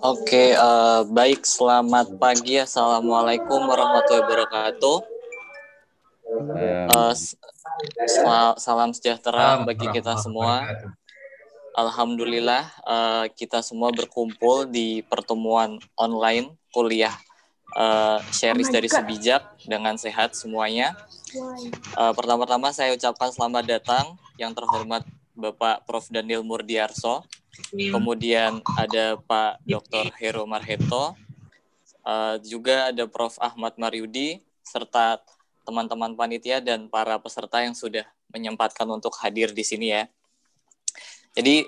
Oke, baik. Selamat pagi. Assalamualaikum warahmatullahi wabarakatuh. Salam sejahtera bagi kita semua. Alhamdulillah, kita semua berkumpul di pertemuan online kuliah Syaris dari Sebijak dengan sehat semuanya. Pertama-tama saya ucapkan selamat datang yang terhormat Bapak Prof. Daniel Murdiarso. Kemudian ada Pak Dr. Hero Marheto, juga ada Prof. Ahmad Maryudi, serta teman-teman panitia dan para peserta yang sudah menyempatkan untuk hadir di sini ya. Jadi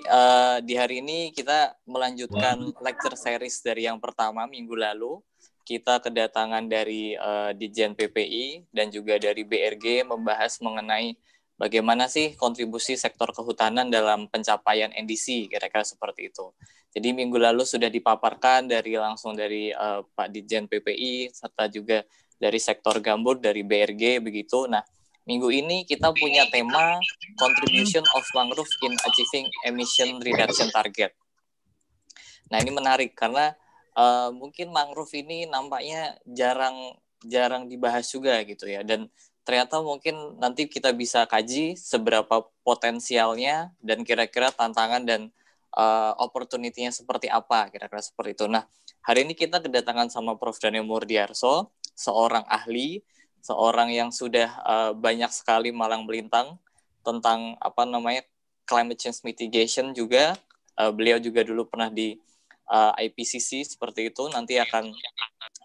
di hari ini kita melanjutkan lecture series dari yang pertama minggu lalu. Kita kedatangan dari Ditjen PPI dan juga dari BRG membahas mengenai bagaimana sih kontribusi sektor kehutanan dalam pencapaian NDC, kira-kira seperti itu. Jadi minggu lalu sudah dipaparkan langsung dari Pak Ditjen PPI, serta juga dari sektor gambut, dari BRG, begitu. Nah, minggu ini kita punya tema Contribution of Mangrove in Achieving Emission Reduction Target. Nah, ini menarik karena mungkin mangrove ini nampaknya jarang dibahas juga gitu ya, dan ternyata mungkin nanti kita bisa kaji seberapa potensialnya dan kira-kira tantangan dan opportunity-nya seperti apa, kira-kira seperti itu. Nah, hari ini kita kedatangan sama Prof. Daniel Murdiarso, seorang ahli, seorang yang sudah banyak sekali malang melintang tentang climate change mitigation juga. Beliau juga dulu pernah di IPCC seperti itu, nanti akan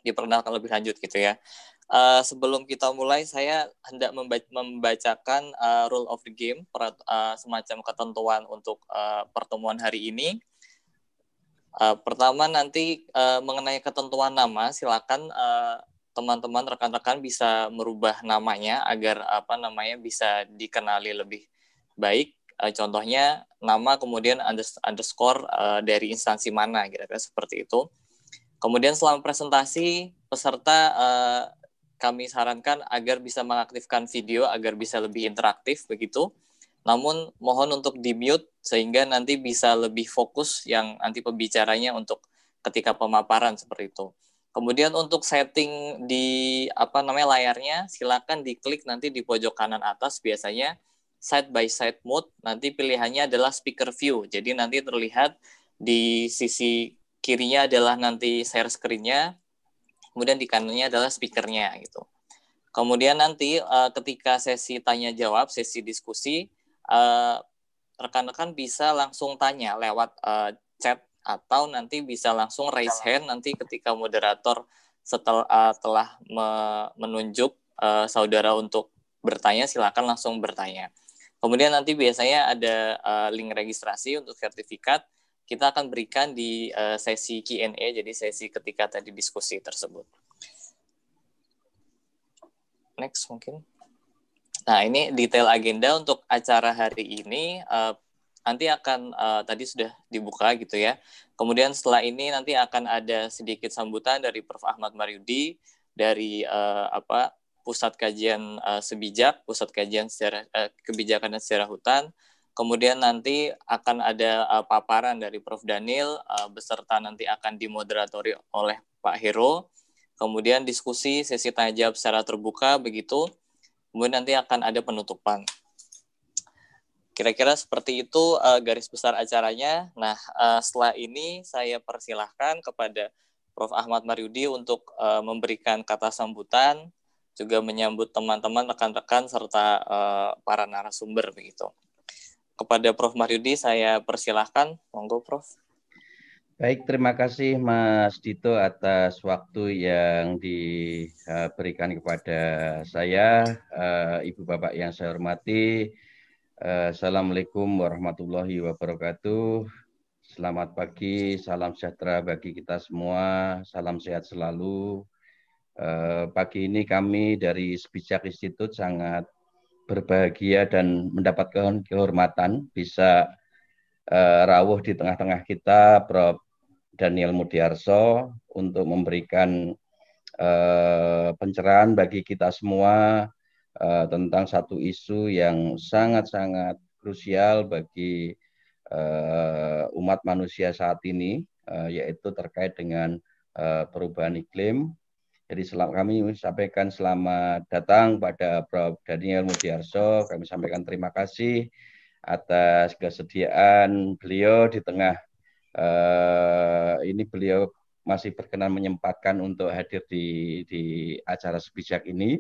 diperkenalkan lebih lanjut gitu ya. Sebelum kita mulai, saya hendak membacakan rule of the game, semacam ketentuan untuk pertemuan hari ini. Pertama nanti mengenai ketentuan nama, silakan teman-teman rekan-rekan bisa merubah namanya agar bisa dikenali lebih baik. Contohnya nama kemudian underscore dari instansi mana, kira-kira seperti itu. Kemudian selama presentasi peserta kami sarankan agar bisa mengaktifkan video agar bisa lebih interaktif begitu. Namun mohon untuk di-mute sehingga nanti bisa lebih fokus yang nanti pembicaranya untuk ketika pemaparan seperti itu. Kemudian untuk setting di layarnya silakan diklik nanti di pojok kanan atas, biasanya side by side mode, nanti pilihannya adalah speaker view. Jadi nanti terlihat di sisi kirinya adalah nanti share screen-nya, kemudian di kanannya adalah speakernya gitu. Kemudian nanti ketika sesi tanya jawab, sesi diskusi, rekan-rekan bisa langsung tanya lewat chat atau nanti bisa langsung raise hand nanti ketika moderator telah menunjuk saudara untuk bertanya, silakan langsung bertanya. Kemudian nanti biasanya ada link registrasi untuk sertifikat. Kita akan berikan di sesi Q&A, jadi sesi ketika tadi diskusi tersebut. Next mungkin. Nah, ini detail agenda untuk acara hari ini. Nanti akan tadi sudah dibuka gitu ya. Kemudian setelah ini nanti akan ada sedikit sambutan dari Prof. Ahmad Maryudi dari Pusat Kajian Sebijak, Pusat Kajian Kebijakan dan Sejarah Hutan. Kemudian nanti akan ada paparan dari Prof. Daniel, beserta nanti akan dimoderatori oleh Pak Hero. Kemudian diskusi, sesi tanya jawab secara terbuka begitu. Kemudian nanti akan ada penutupan. Kira-kira seperti itu garis besar acaranya. Nah, setelah ini saya persilahkan kepada Prof. Ahmad Maryudi untuk memberikan kata sambutan, juga menyambut teman-teman, rekan-rekan, serta para narasumber begitu. Kepada Prof. Maryudi saya persilahkan, monggo Prof. Baik, terima kasih Mas Dito atas waktu yang diberikan kepada saya. Ibu Bapak yang saya hormati, Assalamualaikum warahmatullahi wabarakatuh. Selamat pagi, salam sejahtera bagi kita semua, salam sehat selalu. Pagi ini kami dari Sebijak Institute sangat berbahagia dan mendapatkan kehormatan bisa rawuh di tengah-tengah kita Prof. Daniel Murdiarso untuk memberikan pencerahan bagi kita semua tentang satu isu yang sangat-sangat krusial bagi umat manusia saat ini, yaitu terkait dengan perubahan iklim. Jadi kami sampaikan selamat datang pada Prof. Daniel Mutiarso. Kami sampaikan terima kasih atas kesediaan beliau di tengah ini beliau masih berkenan menyempatkan untuk hadir di acara sebijak ini.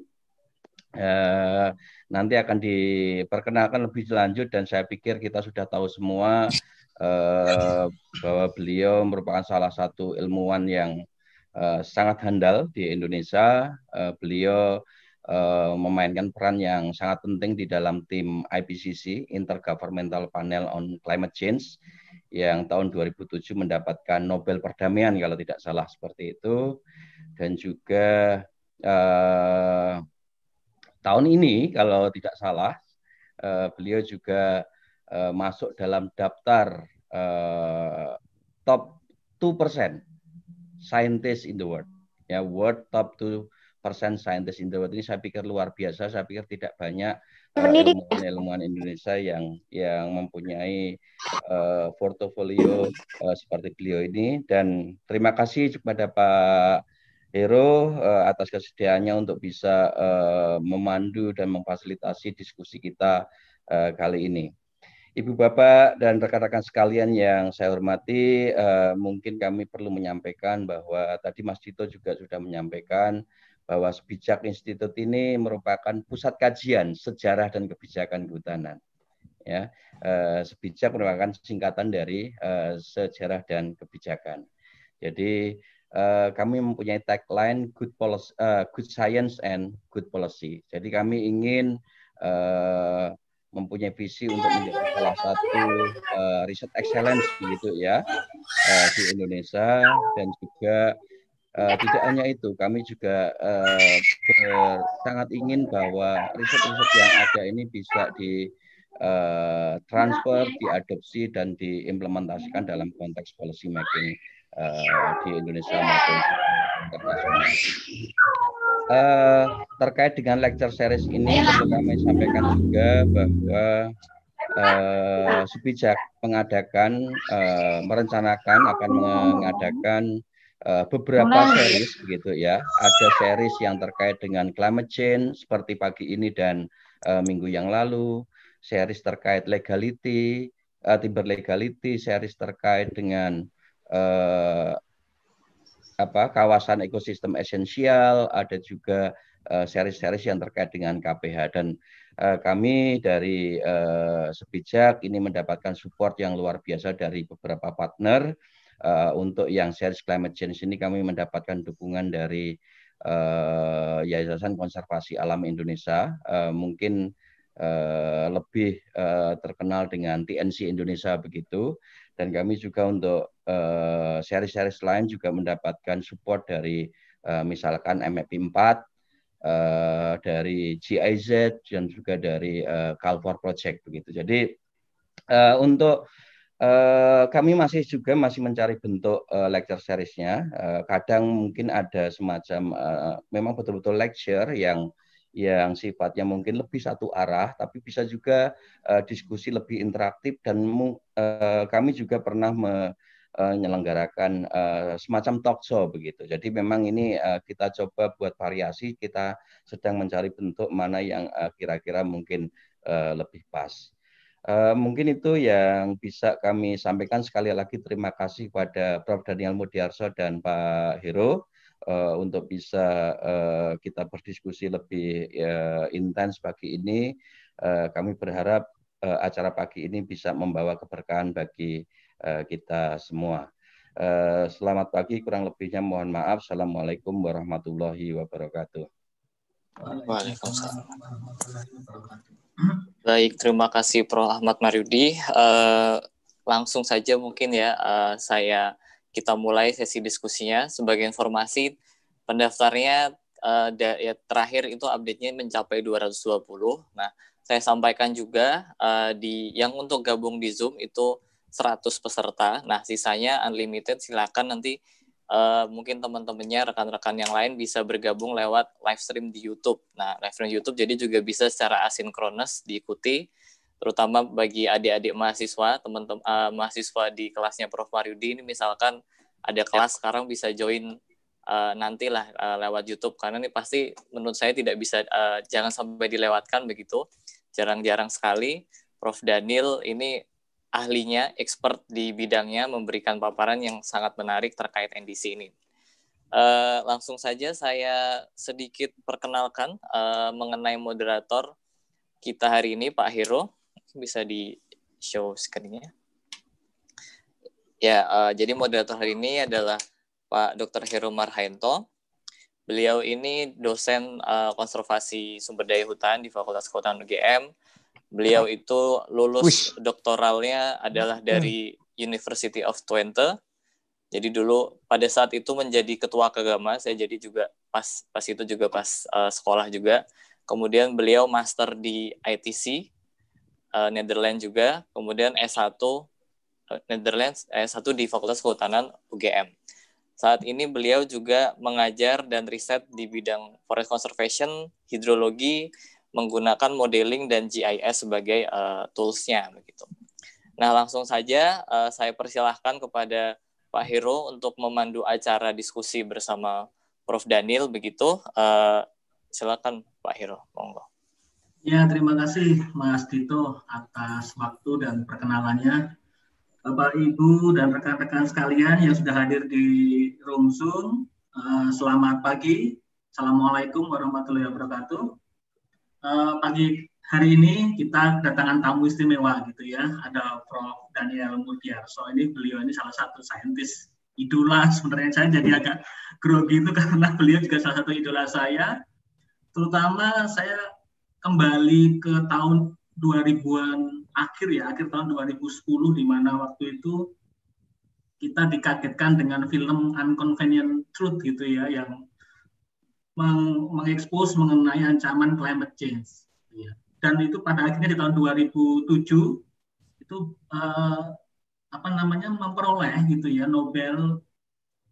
Nanti akan diperkenalkan lebih lanjut dan saya pikir kita sudah tahu semua bahwa beliau merupakan salah satu ilmuwan yang sangat handal di Indonesia. Beliau memainkan peran yang sangat penting di dalam tim IPCC, Intergovernmental Panel on Climate Change, yang tahun 2007 mendapatkan Nobel Perdamaian kalau tidak salah seperti itu. Dan juga tahun ini kalau tidak salah beliau juga masuk dalam daftar top 2% scientist in the world. Ya, world top 2% scientist in the world ini saya pikir luar biasa. Saya pikir tidak banyak ilmuwan Indonesia yang mempunyai portofolio seperti beliau ini. Dan terima kasih kepada Pak Hero atas kesediaannya untuk bisa memandu dan memfasilitasi diskusi kita kali ini. Ibu Bapak dan rekan-rekan sekalian yang saya hormati, mungkin kami perlu menyampaikan bahwa tadi Mas Dito juga sudah menyampaikan bahwa Sebijak Institute ini merupakan pusat kajian sejarah dan kebijakan kehutanan. Ya, Sebijak merupakan singkatan dari sejarah dan kebijakan. Jadi kami mempunyai tagline good science and good policy. Jadi kami ingin mempunyai visi untuk menjadi salah satu riset excellence begitu ya di Indonesia. Dan juga tidak hanya itu, kami juga sangat ingin bahwa riset-riset yang ada ini bisa transfer, diadopsi dan diimplementasikan dalam konteks policy making di Indonesia maupun internasional. Terkait dengan lecture series ini perlu kami sampaikan juga bahwa Sebijak merencanakan akan mengadakan beberapa series begitu ya. Ada series yang terkait dengan climate change seperti pagi ini dan minggu yang lalu, series terkait legality, timber legality, series terkait dengan kawasan ekosistem esensial, ada juga series-series yang terkait dengan KPH. Dan kami dari Sebijak ini mendapatkan support yang luar biasa dari beberapa partner. Untuk yang series climate change ini kami mendapatkan dukungan dari Yayasan Konservasi Alam Indonesia, mungkin lebih terkenal dengan TNC Indonesia begitu. Dan kami juga untuk series-series lain juga mendapatkan support dari misalkan MFP 4, dari GIZ dan juga dari Calfor Project begitu. Jadi untuk kami masih mencari bentuk lecture seriesnya. Kadang mungkin ada semacam memang betul-betul lecture yang sifatnya mungkin lebih satu arah, tapi bisa juga diskusi lebih interaktif. Dan kami juga pernah menyelenggarakan semacam talk show begitu. Jadi memang ini kita coba buat variasi, kita sedang mencari bentuk mana yang kira-kira mungkin lebih pas. Mungkin itu yang bisa kami sampaikan. Sekali lagi terima kasih kepada Prof. Daniel Mutiarso dan Pak Hero untuk bisa kita berdiskusi lebih intens pagi ini. Kami berharap acara pagi ini bisa membawa keberkahan bagi kita semua. Selamat pagi, kurang lebihnya mohon maaf. Assalamualaikum warahmatullahi wabarakatuh. Waalaikumsalam. Baik, terima kasih Prof. Ahmad Maryudi. Langsung saja mungkin ya kita mulai sesi diskusinya. Sebagai informasi, pendaftarnya terakhir itu update-nya mencapai 220. Nah, saya sampaikan juga yang untuk gabung di Zoom itu 100 peserta. Nah, sisanya unlimited, silakan nanti mungkin teman-temannya, rekan-rekan yang lain bisa bergabung lewat live stream di YouTube. Nah, live stream YouTube jadi juga bisa secara asinkronus diikuti, terutama bagi adik-adik mahasiswa, teman-teman mahasiswa di kelasnya Prof. Maryudi ini misalkan ada kelas sekarang bisa join nantilah lewat YouTube, karena ini pasti menurut saya tidak bisa, jangan sampai dilewatkan begitu. Jarang-jarang sekali Prof. Daniel ini ahlinya, expert di bidangnya, memberikan paparan yang sangat menarik terkait NDC ini. Langsung saja saya sedikit perkenalkan mengenai moderator kita hari ini, Pak Hero. Bisa di-show screen-nya. Ya, jadi moderator hari ini adalah Pak Dr. Hero Marhaento. Beliau ini dosen konservasi sumber daya hutan di Fakultas Kehutanan UGM. Beliau itu lulus doktoralnya adalah dari University of Twente. Jadi dulu pada saat itu menjadi ketua Kagama, saya jadi juga pas itu juga pas sekolah juga. Kemudian beliau master di ITC Netherlands juga, kemudian S1 Netherlands, S1 di Fakultas Kehutanan UGM. Saat ini beliau juga mengajar dan riset di bidang forest conservation, hidrologi, menggunakan modeling dan GIS sebagai tools-nya begitu. Nah, langsung saja saya persilahkan kepada Pak Hero untuk memandu acara diskusi bersama Prof. Daniel begitu. Silakan Pak Hero, monggo. Ya, terima kasih Mas Dito atas waktu dan perkenalannya. Bapak, Ibu, dan rekan-rekan sekalian yang sudah hadir di room Zoom, selamat pagi. Assalamualaikum warahmatullahi wabarakatuh. Pagi hari ini kita kedatangan tamu istimewa gitu ya, ada Prof. Daniel Mudiarso. Beliau ini salah satu saintis idola. Sebenarnya saya jadi agak grogi itu karena beliau juga salah satu idola saya. Terutama saya kembali ke tahun 2000-an akhir tahun 2010, di mana waktu itu kita dikagetkan dengan film Inconvenient Truth gitu ya, yang mengekspos mengenai ancaman climate change. Ya. Dan itu pada akhirnya di tahun 2007 itu memperoleh gitu ya Nobel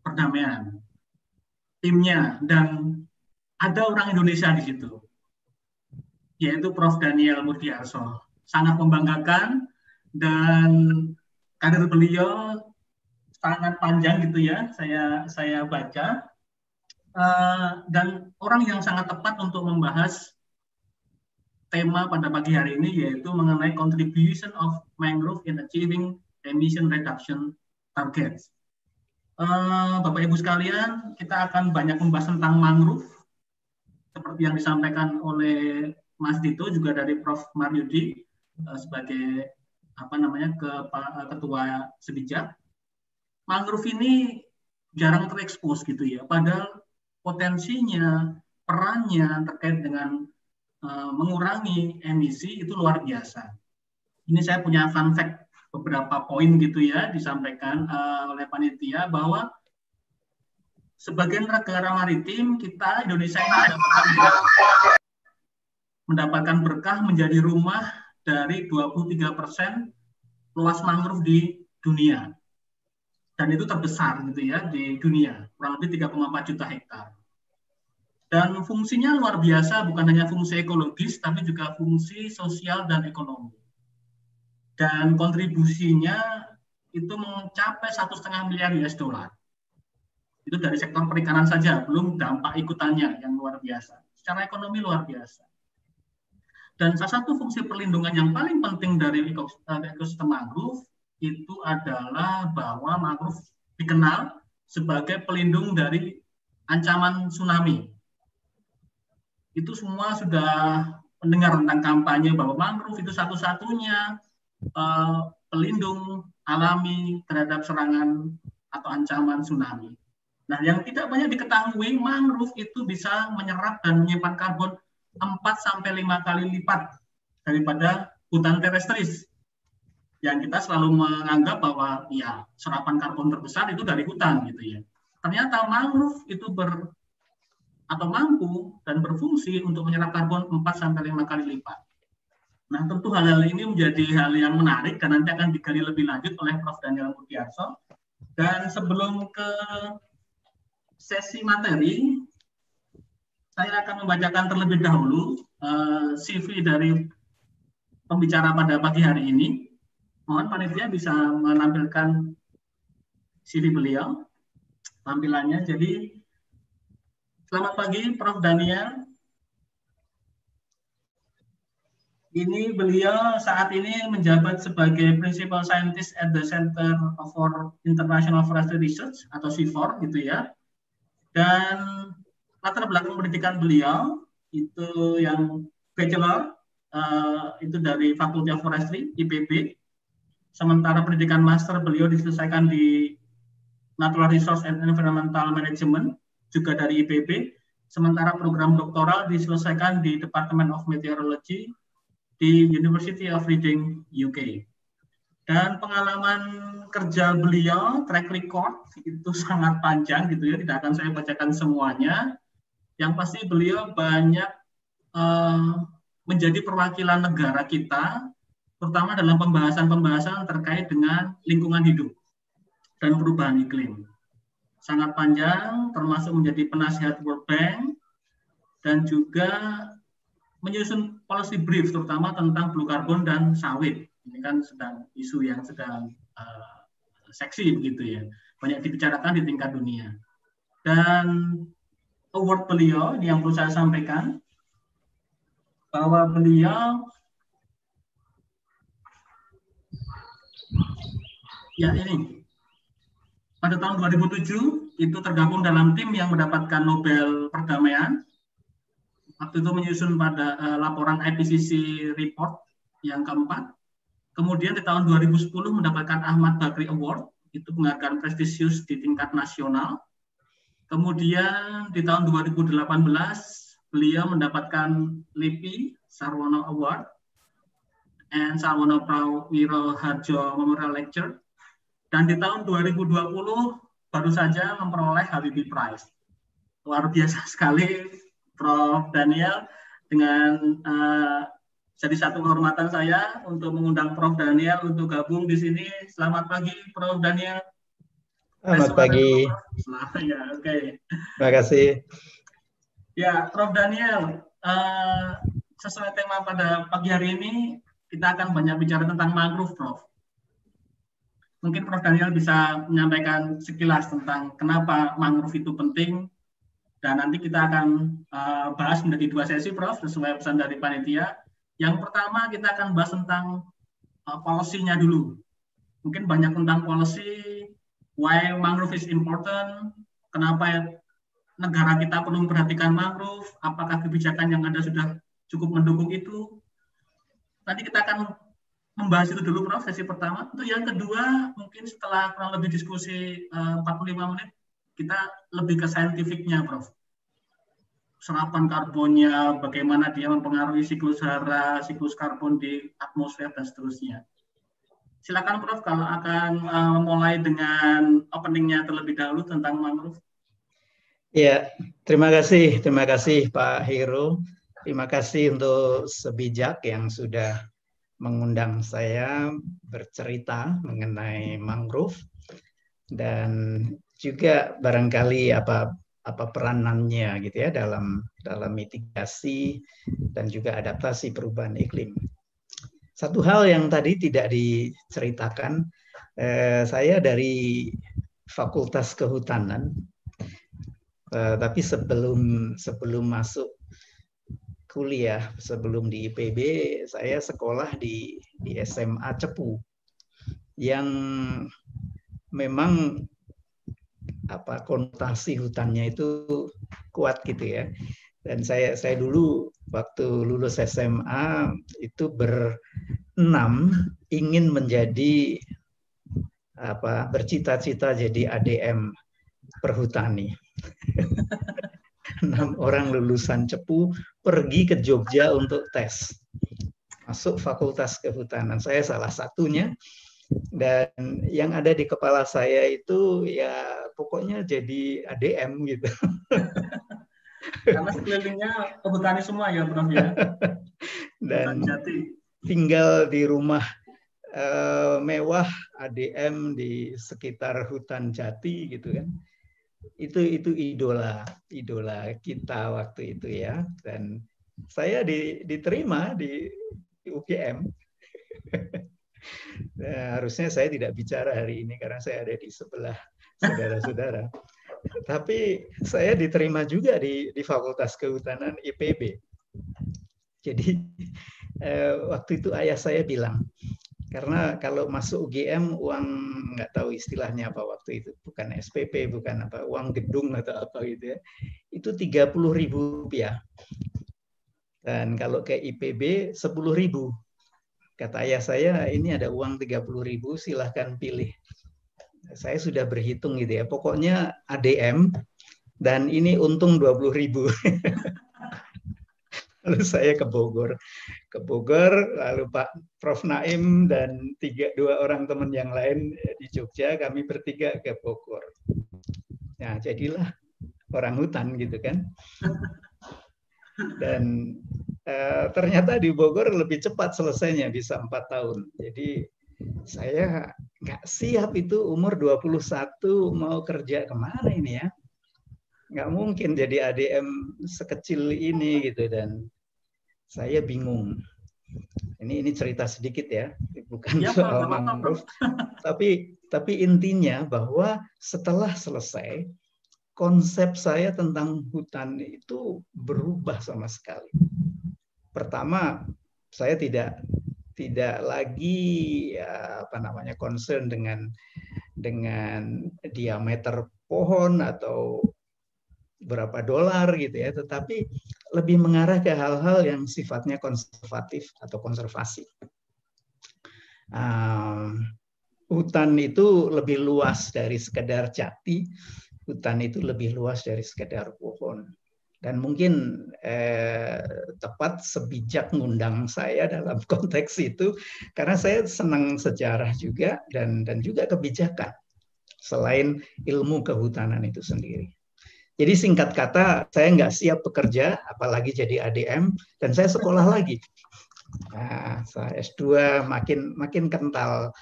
perdamaian timnya, dan ada orang Indonesia di situ, yaitu Prof. Daniel Mudiarso. Sangat membanggakan, dan karir beliau sangat panjang gitu ya, saya baca. Dan orang yang sangat tepat untuk membahas tema pada pagi hari ini, yaitu mengenai contribution of mangrove in achieving emission reduction targets. Bapak Ibu sekalian, kita akan banyak membahas tentang mangrove seperti yang disampaikan oleh Mas Dito, juga dari Prof. Maryudi sebagai ketua Sebijak. Mangrove ini jarang terekspos gitu ya, padahal potensinya, perannya terkait dengan mengurangi emisi itu luar biasa. Ini saya punya fun fact, beberapa poin gitu ya, disampaikan oleh panitia bahwa sebagai negara maritim, kita Indonesia ini mendapatkan berkah menjadi rumah dari 23% luas mangrove di dunia. Dan itu terbesar gitu ya di dunia, kurang lebih 3,4 juta hektar. Dan fungsinya luar biasa, bukan hanya fungsi ekologis, tapi juga fungsi sosial dan ekonomi. Dan kontribusinya itu mencapai 1,5 miliar US dollar. Itu dari sektor perikanan saja, belum dampak ikutannya yang luar biasa. Secara ekonomi luar biasa. Dan salah satu fungsi perlindungan yang paling penting dari ekosistem mangrove itu adalah bahwa mangrove dikenal sebagai pelindung dari ancaman tsunami. Itu semua sudah mendengar tentang kampanye bahwa mangrove itu satu-satunya pelindung alami terhadap serangan atau ancaman tsunami. Nah, yang tidak banyak diketahui, mangrove itu bisa menyerap dan menyimpan karbon 4-5 kali lipat daripada hutan terrestris. Yang kita selalu menganggap bahwa ya serapan karbon terbesar itu dari hutan gitu ya. Ternyata mangrove itu mampu dan berfungsi untuk menyerap karbon 4-5 kali lipat. Nah, tentu hal-hal ini menjadi hal yang menarik dan nanti akan digali lebih lanjut oleh Prof. Daniel Mudiarso. Dan sebelum ke sesi materi, saya akan membacakan terlebih dahulu CV dari pembicara pada pagi hari ini. Mohon panitia bisa menampilkan CV beliau, tampilannya. Jadi, selamat pagi Prof. Daniel. Ini beliau saat ini menjabat sebagai Principal Scientist at the Center for International Forestry Research atau CIFOR gitu ya. Dan latar belakang pendidikan beliau itu yang bachelor itu dari Faculty of Forestry IPB. Sementara pendidikan master beliau diselesaikan di Natural Resource and Environmental Management juga dari IPB. Sementara program doktoral diselesaikan di Department of Meteorology di University of Reading, UK. Dan pengalaman kerja beliau, track record, itu sangat panjang gitu ya, tidak akan saya bacakan semuanya. Yang pasti beliau banyak menjadi perwakilan negara kita, terutama dalam pembahasan-pembahasan terkait dengan lingkungan hidup dan perubahan iklim. Sangat panjang, termasuk menjadi penasihat World Bank, dan juga menyusun policy brief terutama tentang blue carbon dan sawit. Ini kan sedang isu yang sedang seksi begitu ya. Banyak dibicarakan di tingkat dunia. Dan award beliau ini yang perlu saya sampaikan bahwa beliau ya ini pada tahun 2007 itu tergabung dalam tim yang mendapatkan Nobel Perdamaian. Waktu itu menyusun pada laporan IPCC report yang keempat. Kemudian di tahun 2010 mendapatkan Ahmad Bakri Award, itu penghargaan prestisius di tingkat nasional. Kemudian di tahun 2018 beliau mendapatkan LIPI Sarwono Award and Sarwono Prawiro Harjo Memorial Lecture. Dan di tahun 2020 baru saja memperoleh Habibie Prize. Luar biasa sekali Prof. Daniel, dengan jadi satu kehormatan saya untuk mengundang Prof. Daniel untuk gabung di sini. Selamat pagi Prof. Daniel. Selamat pagi. Ya, oke. Terima kasih. Ya, Prof. Daniel, sesuai tema pada pagi hari ini, kita akan banyak bicara tentang mangrove, Prof. Mungkin Prof. Daniel bisa menyampaikan sekilas tentang kenapa mangrove itu penting. Dan nanti kita akan bahas menjadi dua sesi, Prof, sesuai pesan dari panitia. Yang pertama kita akan bahas tentang policy-nya dulu. Mungkin banyak tentang policy, why mangrove is important, kenapa negara kita perlu memperhatikan mangrove, apakah kebijakan yang ada sudah cukup mendukung itu. Nanti kita akan membahas itu dulu, Prof, sesi pertama. Untuk yang kedua, mungkin setelah kurang lebih diskusi 45 menit, kita lebih ke saintifiknya, Prof. Serapan karbonnya, bagaimana dia mempengaruhi siklus hara, siklus karbon di atmosfer, dan seterusnya. Silakan, Prof, kalau akan mulai dengan openingnya terlebih dahulu tentang mangrove. Ya, terima kasih Pak Heru. Terima kasih untuk Sebijak yang sudah mengundang saya bercerita mengenai mangrove. Dan juga barangkali apa peranannya gitu ya dalam mitigasi dan juga adaptasi perubahan iklim. Satu hal yang tadi tidak diceritakan, saya dari Fakultas Kehutanan, tapi sebelum masuk kuliah, sebelum di IPB, saya sekolah di SMA Cepu yang memang konotasi hutannya itu kuat gitu ya. Dan saya dulu waktu lulus SMA itu berenam ingin menjadi bercita-cita jadi ADM perhutani. 6 orang lulusan Cepu pergi ke Jogja untuk tes masuk Fakultas Kehutanan. Saya salah satunya. Dan yang ada di kepala saya itu ya pokoknya jadi ADM gitu. Karena sekelilingnya kehutani semua ya, Prof ya. Dan tinggal di rumah mewah ADM di sekitar hutan jati gitu kan. itu idola kita waktu itu ya. Dan saya diterima di UGM. Nah, harusnya saya tidak bicara hari ini karena saya ada di sebelah saudara-saudara. Tapi saya diterima juga di Fakultas Kehutanan IPB. Jadi waktu itu ayah saya bilang, karena kalau masuk UGM uang nggak tahu istilahnya apa waktu itu, bukan SPP, bukan apa, uang gedung atau apa gitu ya, itu Rp30.000. Dan kalau ke IPB 10.000. Kata ayah saya, ini ada uang 30.000, silahkan pilih. Saya sudah berhitung gitu ya, pokoknya ADM dan ini untung 20.000. Lalu saya ke Bogor, lalu Pak Prof. Naim dan 2 orang teman yang lain di Jogja, kami bertiga ke Bogor. Nah, jadilah orang hutan gitu kan. Dan ternyata di Bogor lebih cepat selesainya, bisa 4 tahun. Jadi saya nggak siap itu umur 21 mau kerja kemana ini ya. Nggak mungkin jadi ADM sekecil ini gitu, dan saya bingung. Ini cerita sedikit ya, bukan ya, soal mangrove. Tapi intinya bahwa setelah selesai, konsep saya tentang hutan itu berubah sama sekali. Pertama, saya tidak lagi concern dengan diameter pohon atau berapa dolar gitu ya, tetapi lebih mengarah ke hal-hal yang sifatnya konservatif atau konservasi. Hutan itu lebih luas dari sekedar jati, hutan itu lebih luas dari sekedar pohon. Dan mungkin tepat sebijak ngundang saya dalam konteks itu, karena saya senang sejarah juga dan juga kebijakan, selain ilmu kehutanan itu sendiri. Jadi singkat kata, saya nggak siap bekerja, apalagi jadi ADM, dan saya sekolah lagi. Nah, saya S2 makin kental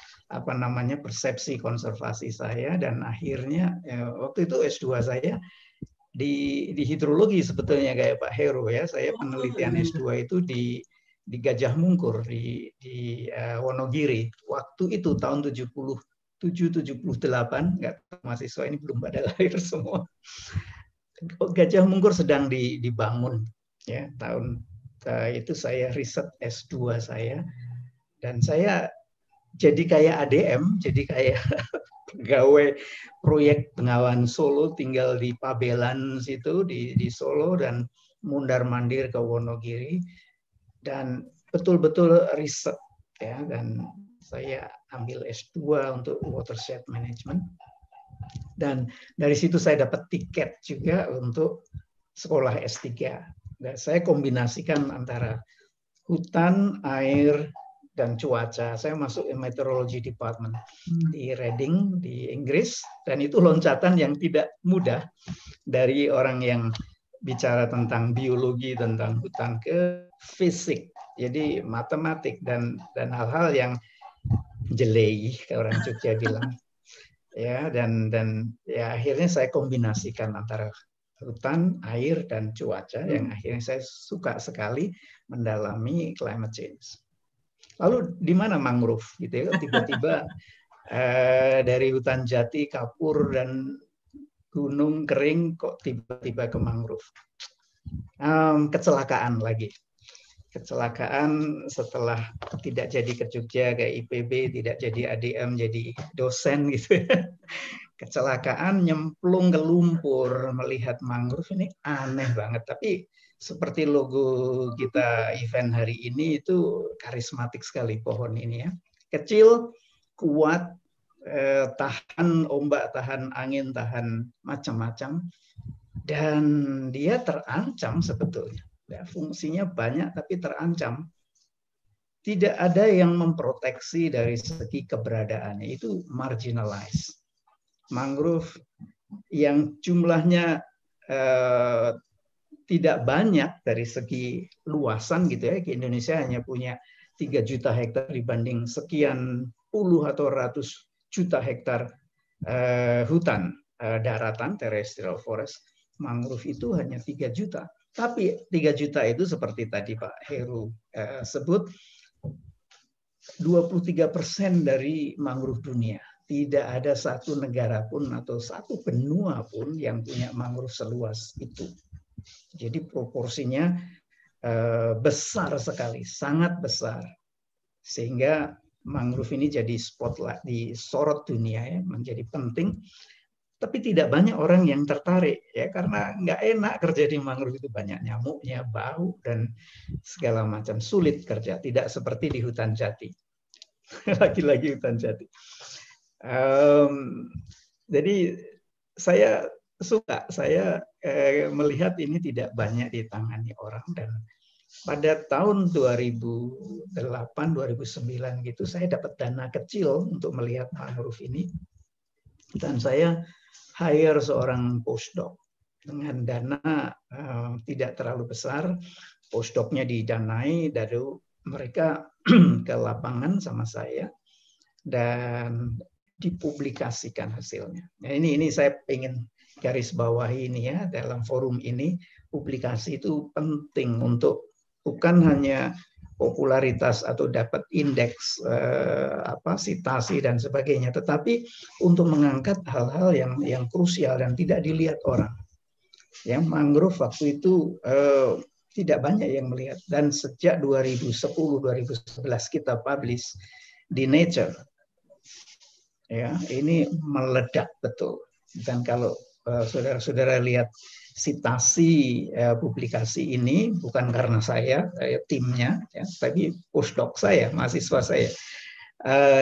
persepsi konservasi saya, dan akhirnya waktu itu S2 saya di hidrologi sebetulnya kayak Pak Heru ya. Saya penelitian S2 itu di Gajah Mungkur di Wonogiri. Waktu itu tahun 77-78, nggak tahu mahasiswa ini belum pada lahir semua. Gajah Mungkur sedang dibangun ya, tahun itu saya riset S2 saya, dan saya jadi kayak ADM, jadi kayak pegawai proyek Bengawan Solo, tinggal di Pabelan situ di Solo dan mundar-mandir ke Wonogiri, dan betul-betul riset ya. Dan saya ambil S2 untuk watershed management. Dan dari situ saya dapat tiket juga untuk sekolah S3. Dan saya kombinasikan antara hutan, air, dan cuaca. Saya masuk meteorology department di Reading, di Inggris. Dan itu loncatan yang tidak mudah dari orang yang bicara tentang biologi, tentang hutan, ke fisik. Jadi matematik dan hal-hal yang jelei, kayak orang Jogja bilang. Ya, dan ya akhirnya saya kombinasikan antara hutan, air, dan cuaca, yang akhirnya saya suka sekali mendalami climate change. Lalu di mana mangrove gitu ya? Tiba-tiba dari hutan jati, kapur, dan gunung kering kok tiba-tiba ke mangrove. Kecelakaan lagi. Kecelakaan setelah tidak jadi ke Jogja, ke IPB, tidak jadi ADM, jadi dosen gitu ya. Kecelakaan nyemplung ke lumpur, melihat mangrove ini aneh banget. Tapi seperti logo kita event hari ini, itu karismatik sekali pohon ini ya. Kecil, kuat, tahan ombak, tahan angin, tahan macam-macam. Dan dia terancam sebetulnya. Ya, fungsinya banyak tapi terancam. Tidak ada yang memproteksi dari segi keberadaannya, itu marginalized. Mangrove yang jumlahnya tidak banyak dari segi luasan gitu ya, Indonesia hanya punya 3 juta hektar dibanding sekian puluh atau ratus juta hektar hutan daratan, terrestrial forest, mangrove itu hanya 3 juta. Tapi 3 juta itu seperti tadi Pak Heru sebut, 23% dari mangrove dunia. Tidak ada satu negara pun atau satu benua pun yang punya mangrove seluas itu. Jadi proporsinya besar sekali, sangat besar. Sehingga mangrove ini jadi spotlight, disorot dunia ya, menjadi penting. Tapi tidak banyak orang yang tertarik ya, karena nggak enak kerja di mangrove, itu banyak nyamuknya, bau dan segala macam, sulit kerja. Tidak seperti di hutan jati. Lagi-lagi hutan jati. Jadi saya suka, saya melihat ini tidak banyak ditangani orang, dan pada tahun 2008-2009 gitu saya dapat dana kecil untuk melihat mangrove ini, dan saya hire seorang postdoc dengan dana tidak terlalu besar. Postdocnya didanai, dari mereka ke lapangan sama saya dan dipublikasikan hasilnya. Nah, ini saya ingin garis bawahi ini ya, dalam forum ini publikasi itu penting untuk bukan hanya popularitas atau dapat indeks sitasi dan sebagainya, tetapi untuk mengangkat hal-hal yang krusial dan tidak dilihat orang. Ya, mangrove waktu itu tidak banyak yang melihat, dan sejak 2010-2011 kita publish di Nature. Ya, ini meledak betul. Dan kalau saudara-saudara lihat sitasi publikasi ini, bukan karena saya timnya, ya, tapi postdoc saya, mahasiswa saya,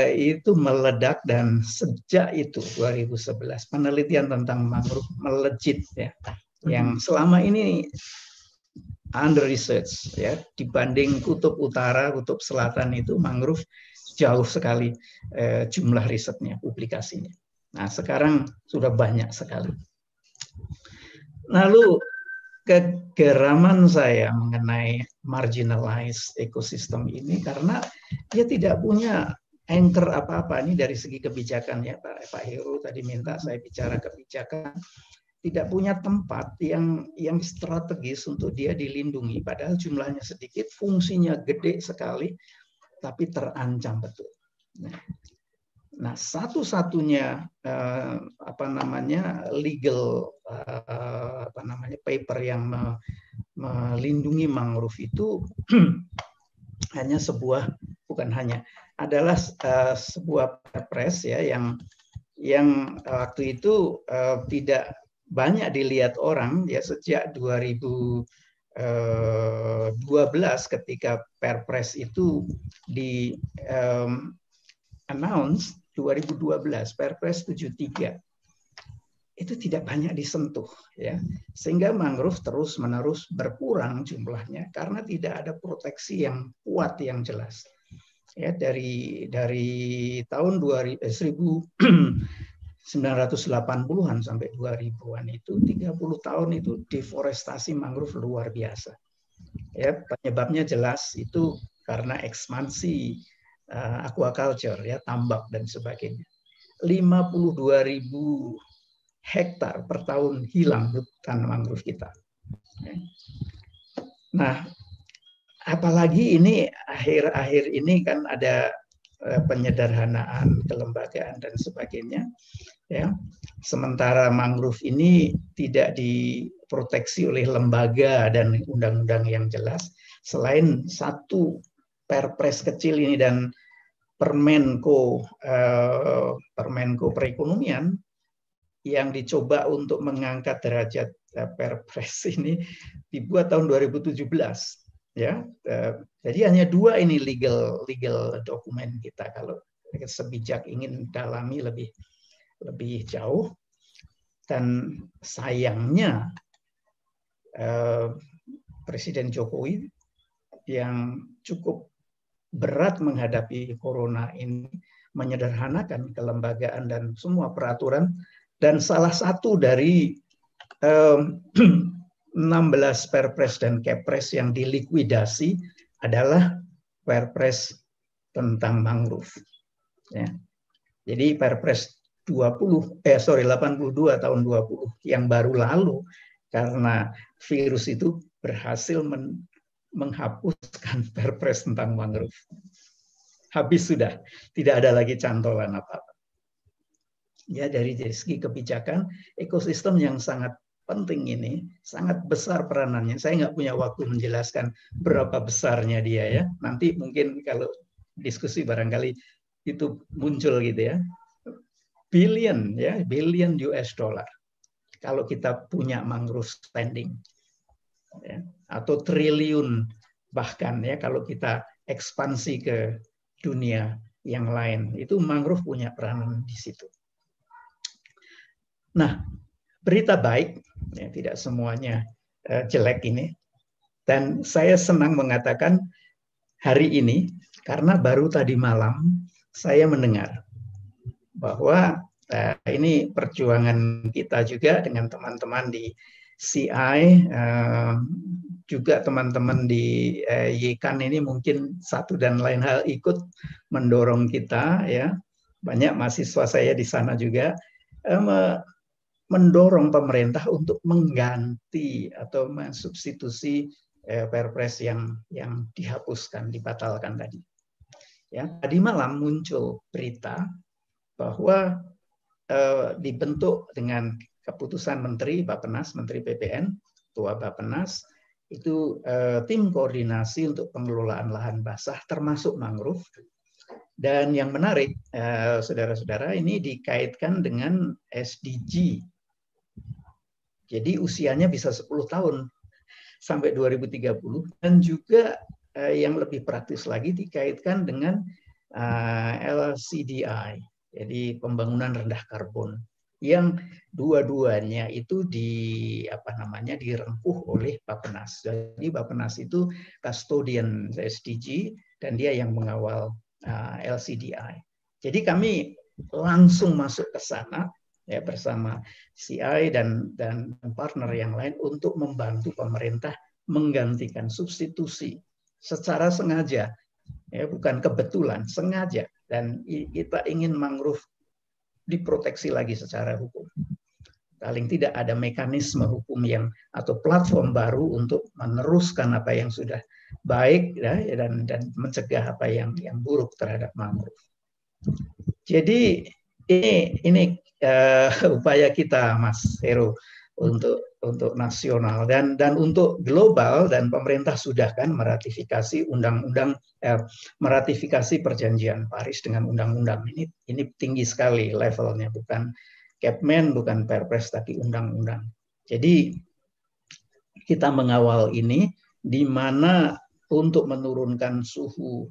itu meledak, dan sejak itu 2011 penelitian tentang mangrove melejit ya, yang selama ini under research ya, dibanding kutub utara, kutub selatan itu mangrove jauh sekali jumlah risetnya, publikasinya. Nah, sekarang sudah banyak sekali. Lalu kegeraman saya mengenai marginalized ekosistem ini karena dia tidak punya anchor apa-apa. Ini dari segi kebijakan ya, Pak Heru tadi minta saya bicara kebijakan. Tidak punya tempat yang strategis untuk dia dilindungi. Padahal jumlahnya sedikit, fungsinya gede sekali, tapi terancam betul. Nah, satu-satunya legal paper yang melindungi mangrove itu hanya adalah sebuah perpres ya, yang waktu itu tidak banyak dilihat orang ya, sejak 2012 ketika perpres itu di announce 2012, perpres 73 itu tidak banyak disentuh ya, sehingga mangrove terus-menerus berkurang jumlahnya karena tidak ada proteksi yang kuat yang jelas ya. Dari tahun 1980-an sampai 2000-an itu 30 tahun itu deforestasi mangrove luar biasa ya. Penyebabnya jelas itu karena ekspansi aquaculture ya, tambak dan sebagainya. 52.000 hektar per tahun hilang hutan mangrove kita. Nah, apalagi ini akhir-akhir ini kan ada penyederhanaan kelembagaan dan sebagainya ya. Sementara mangrove ini tidak diproteksi oleh lembaga dan undang-undang yang jelas, selain satu perpres kecil ini dan Permenko perekonomian yang dicoba untuk mengangkat derajat perpres ini dibuat tahun 2017 ya. Jadi hanya 2 ini legal dokumen kita kalau sebijak ingin dalami lebih jauh. Dan sayangnya Presiden Jokowi yang cukup berat menghadapi corona ini menyederhanakan kelembagaan dan semua peraturan, dan salah satu dari 16 perpres dan kepres yang dilikuidasi adalah perpres tentang mangrove ya. Jadi perpres 82 tahun 20 yang baru lalu, karena virus itu berhasil menghapuskan Perpres tentang mangrove. Habis sudah, tidak ada lagi cantolan apa-apa. Ya, dari segi kebijakan, ekosistem yang sangat penting ini, sangat besar peranannya. Saya nggak punya waktu menjelaskan berapa besarnya dia ya. Nanti mungkin kalau diskusi barangkali itu muncul gitu ya. Billion US dollar kalau kita punya mangrove spending, ya, atau triliun bahkan ya kalau kita ekspansi ke dunia yang lain, itu mangrove punya peranan di situ. Nah, berita baik, ya, tidak semuanya jelek ini, dan saya senang mengatakan hari ini karena baru tadi malam saya mendengar bahwa ini perjuangan kita juga dengan teman-teman di CI, juga teman-teman di YKAN ini mungkin satu dan lain hal ikut mendorong kita, ya, banyak mahasiswa saya di sana juga mendorong pemerintah untuk mengganti atau mensubstitusi Perpres yang dihapuskan, dibatalkan tadi. Ya, tadi malam muncul berita bahwa dibentuk dengan keputusan Menteri Bappenas, Menteri PPN, Ketua Bappenas, itu tim koordinasi untuk pengelolaan lahan basah termasuk mangrove. Dan yang menarik, saudara-saudara, ini dikaitkan dengan SDG. Jadi usianya bisa 10 tahun sampai 2030, dan juga yang lebih praktis lagi dikaitkan dengan LCDI. Jadi pembangunan rendah karbon, yang dua-duanya itu dirempuh oleh Bappenas. Jadi Bappenas itu custodian SDG dan dia yang mengawal LCDI. Jadi kami langsung masuk ke sana ya bersama CI dan partner yang lain untuk membantu pemerintah menggantikan substitusi secara sengaja. Ya, bukan kebetulan, sengaja. Dan kita ingin mangrove diproteksi lagi secara hukum. Paling tidak ada mekanisme hukum yang atau platform baru untuk meneruskan apa yang sudah baik, ya, dan mencegah apa yang buruk terhadap mangrove. Jadi ini upaya kita, Mas Heru, untuk nasional dan untuk global, dan pemerintah sudah kan meratifikasi meratifikasi perjanjian Paris dengan undang-undang. Ini tinggi sekali levelnya, bukan Kepmen, bukan Perpres, tapi undang-undang. Jadi kita mengawal ini, di mana untuk menurunkan suhu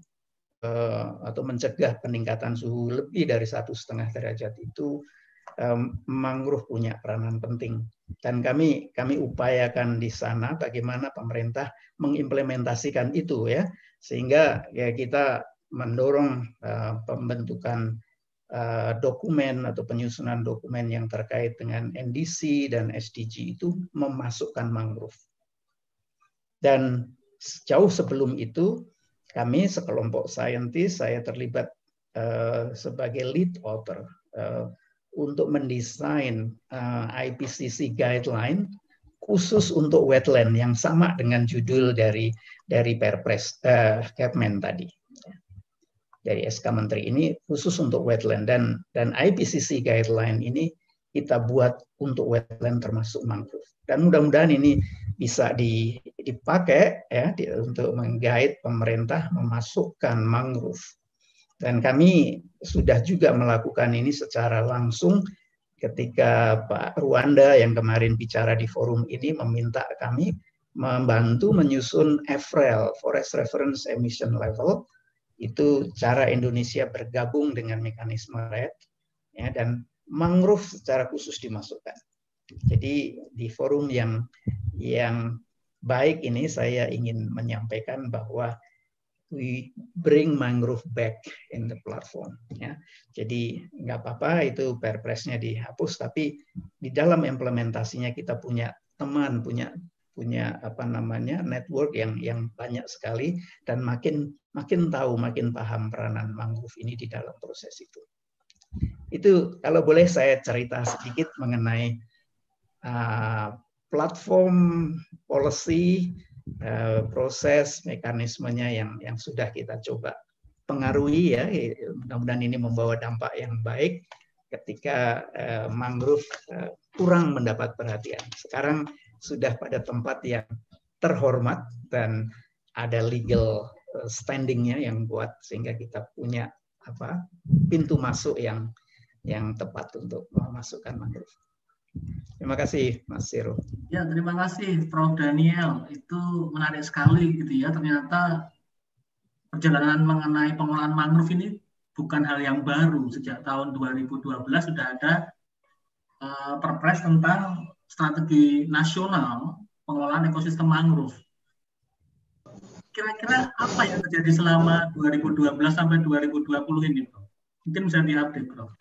atau mencegah peningkatan suhu lebih dari 1,5 derajat itu, mangrove punya peranan penting. Dan kami upayakan di sana bagaimana pemerintah mengimplementasikan itu, ya, sehingga ya kita mendorong pembentukan dokumen atau penyusunan dokumen yang terkait dengan NDC dan SDG itu memasukkan mangrove. Dan jauh sebelum itu kami sekelompok saintis, saya terlibat sebagai lead author untuk mendesain IPCC guideline khusus untuk wetland yang sama dengan judul dari Perpres Kepmen tadi, dari SK Menteri ini khusus untuk wetland, dan IPCC guideline ini kita buat untuk wetland termasuk mangrove. Dan mudah-mudahan ini bisa dipakai ya untuk meng-guide pemerintah memasukkan mangrove. Dan kami sudah juga melakukan ini secara langsung ketika Pak Ruanda yang kemarin bicara di forum ini meminta kami membantu menyusun FREL, Forest Reference Emission Level. Itu cara Indonesia bergabung dengan mekanisme REDD, ya, dan mangrove secara khusus dimasukkan. Jadi di forum yang baik ini saya ingin menyampaikan bahwa we bring mangrove back in the platform. Ya. Jadi nggak apa-apa itu Perpresnya dihapus, tapi di dalam implementasinya kita punya teman, punya network yang banyak sekali, dan makin tahu, makin paham peranan mangrove ini di dalam proses itu. Itu kalau boleh saya cerita sedikit mengenai platform policy, proses mekanismenya yang sudah kita coba pengaruhi ya. Mudah-mudahan ini membawa dampak yang baik ketika mangrove kurang mendapat perhatian. Sekarang sudah pada tempat yang terhormat dan ada legal standingnya yang kuat sehingga kita punya pintu masuk yang tepat untuk memasukkan mangrove. Terima kasih Mas Siro. Ya, terima kasih Prof. Daniel. Itu menarik sekali gitu ya. Ternyata perjalanan mengenai pengelolaan mangrove ini bukan hal yang baru. Sejak tahun 2012 sudah ada Perpres tentang strategi nasional pengelolaan ekosistem mangrove. Kira-kira apa yang terjadi selama 2012 sampai 2020 ini, Prof? Mungkin bisa diupdate, Prof.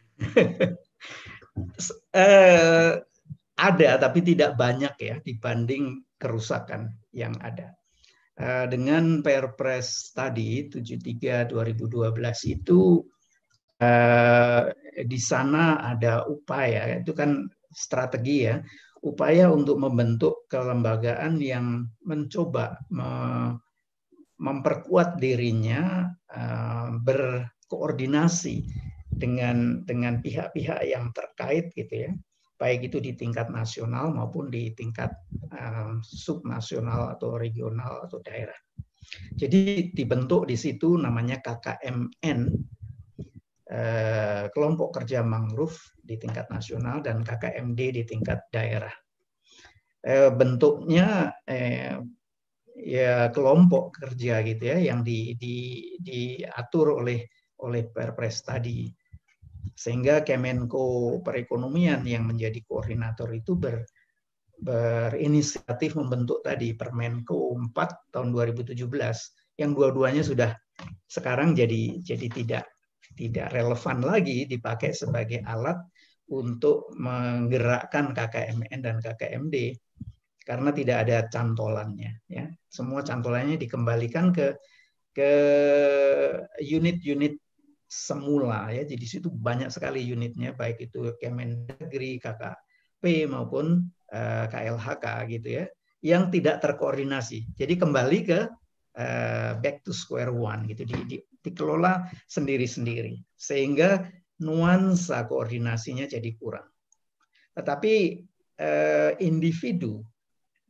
Ada, tapi tidak banyak ya dibanding kerusakan yang ada. Dengan Perpres tadi 73 2012 itu di sana ada upaya, itu kan strategi ya, upaya untuk membentuk kelembagaan yang mencoba memperkuat dirinya, berkoordinasi dengan pihak-pihak yang terkait gitu ya, baik itu di tingkat nasional maupun di tingkat subnasional atau regional atau daerah. Jadi dibentuk di situ namanya KKMN, kelompok kerja mangrove di tingkat nasional, dan KKMD di tingkat daerah. Bentuknya ya kelompok kerja gitu ya yang diatur oleh Perpres tadi, sehingga Kemenko Perekonomian yang menjadi koordinator itu berinisiatif membentuk tadi Permenko 4 tahun 2017 yang dua-duanya sudah sekarang jadi tidak relevan lagi dipakai sebagai alat untuk menggerakkan KKMN dan KKMD karena tidak ada cantolannya ya. Semua cantolannya dikembalikan ke unit-unit semula ya. Jadi situ banyak sekali unitnya, baik itu Kemendagri, KKP maupun KLHK gitu ya, yang tidak terkoordinasi. Jadi kembali ke back to square one gitu, dikelola sendiri-sendiri sehingga nuansa koordinasinya jadi kurang. Tetapi individu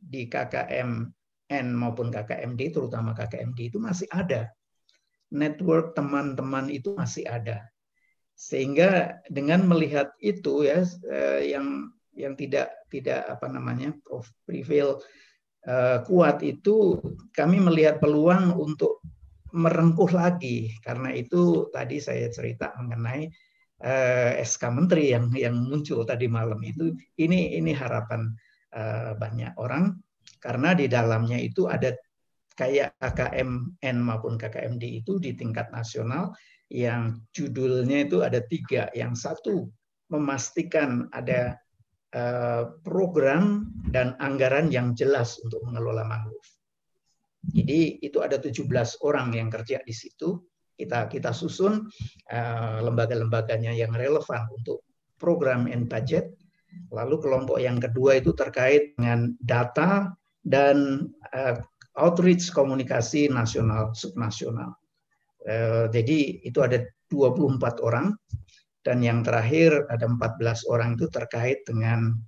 di KKMN maupun KKMD, terutama KKMD itu masih ada. Network teman-teman itu masih ada. Sehingga dengan melihat itu ya yang tidak prevail kuat itu, kami melihat peluang untuk merengkuh lagi. Karena itu tadi saya cerita mengenai SK Menteri yang muncul tadi malam itu. Ini harapan banyak orang, karena di dalamnya itu ada kayak KKMN maupun KKMD itu di tingkat nasional yang judulnya itu ada 3. Yang satu memastikan ada program dan anggaran yang jelas untuk mengelola mangrove. Jadi itu ada 17 orang yang kerja di situ. Kita susun lembaga-lembaganya yang relevan untuk program and budget. Lalu kelompok yang kedua itu terkait dengan data dan outreach komunikasi nasional subnasional. Jadi itu ada 24 orang. Dan yang terakhir ada 14 orang itu terkait dengan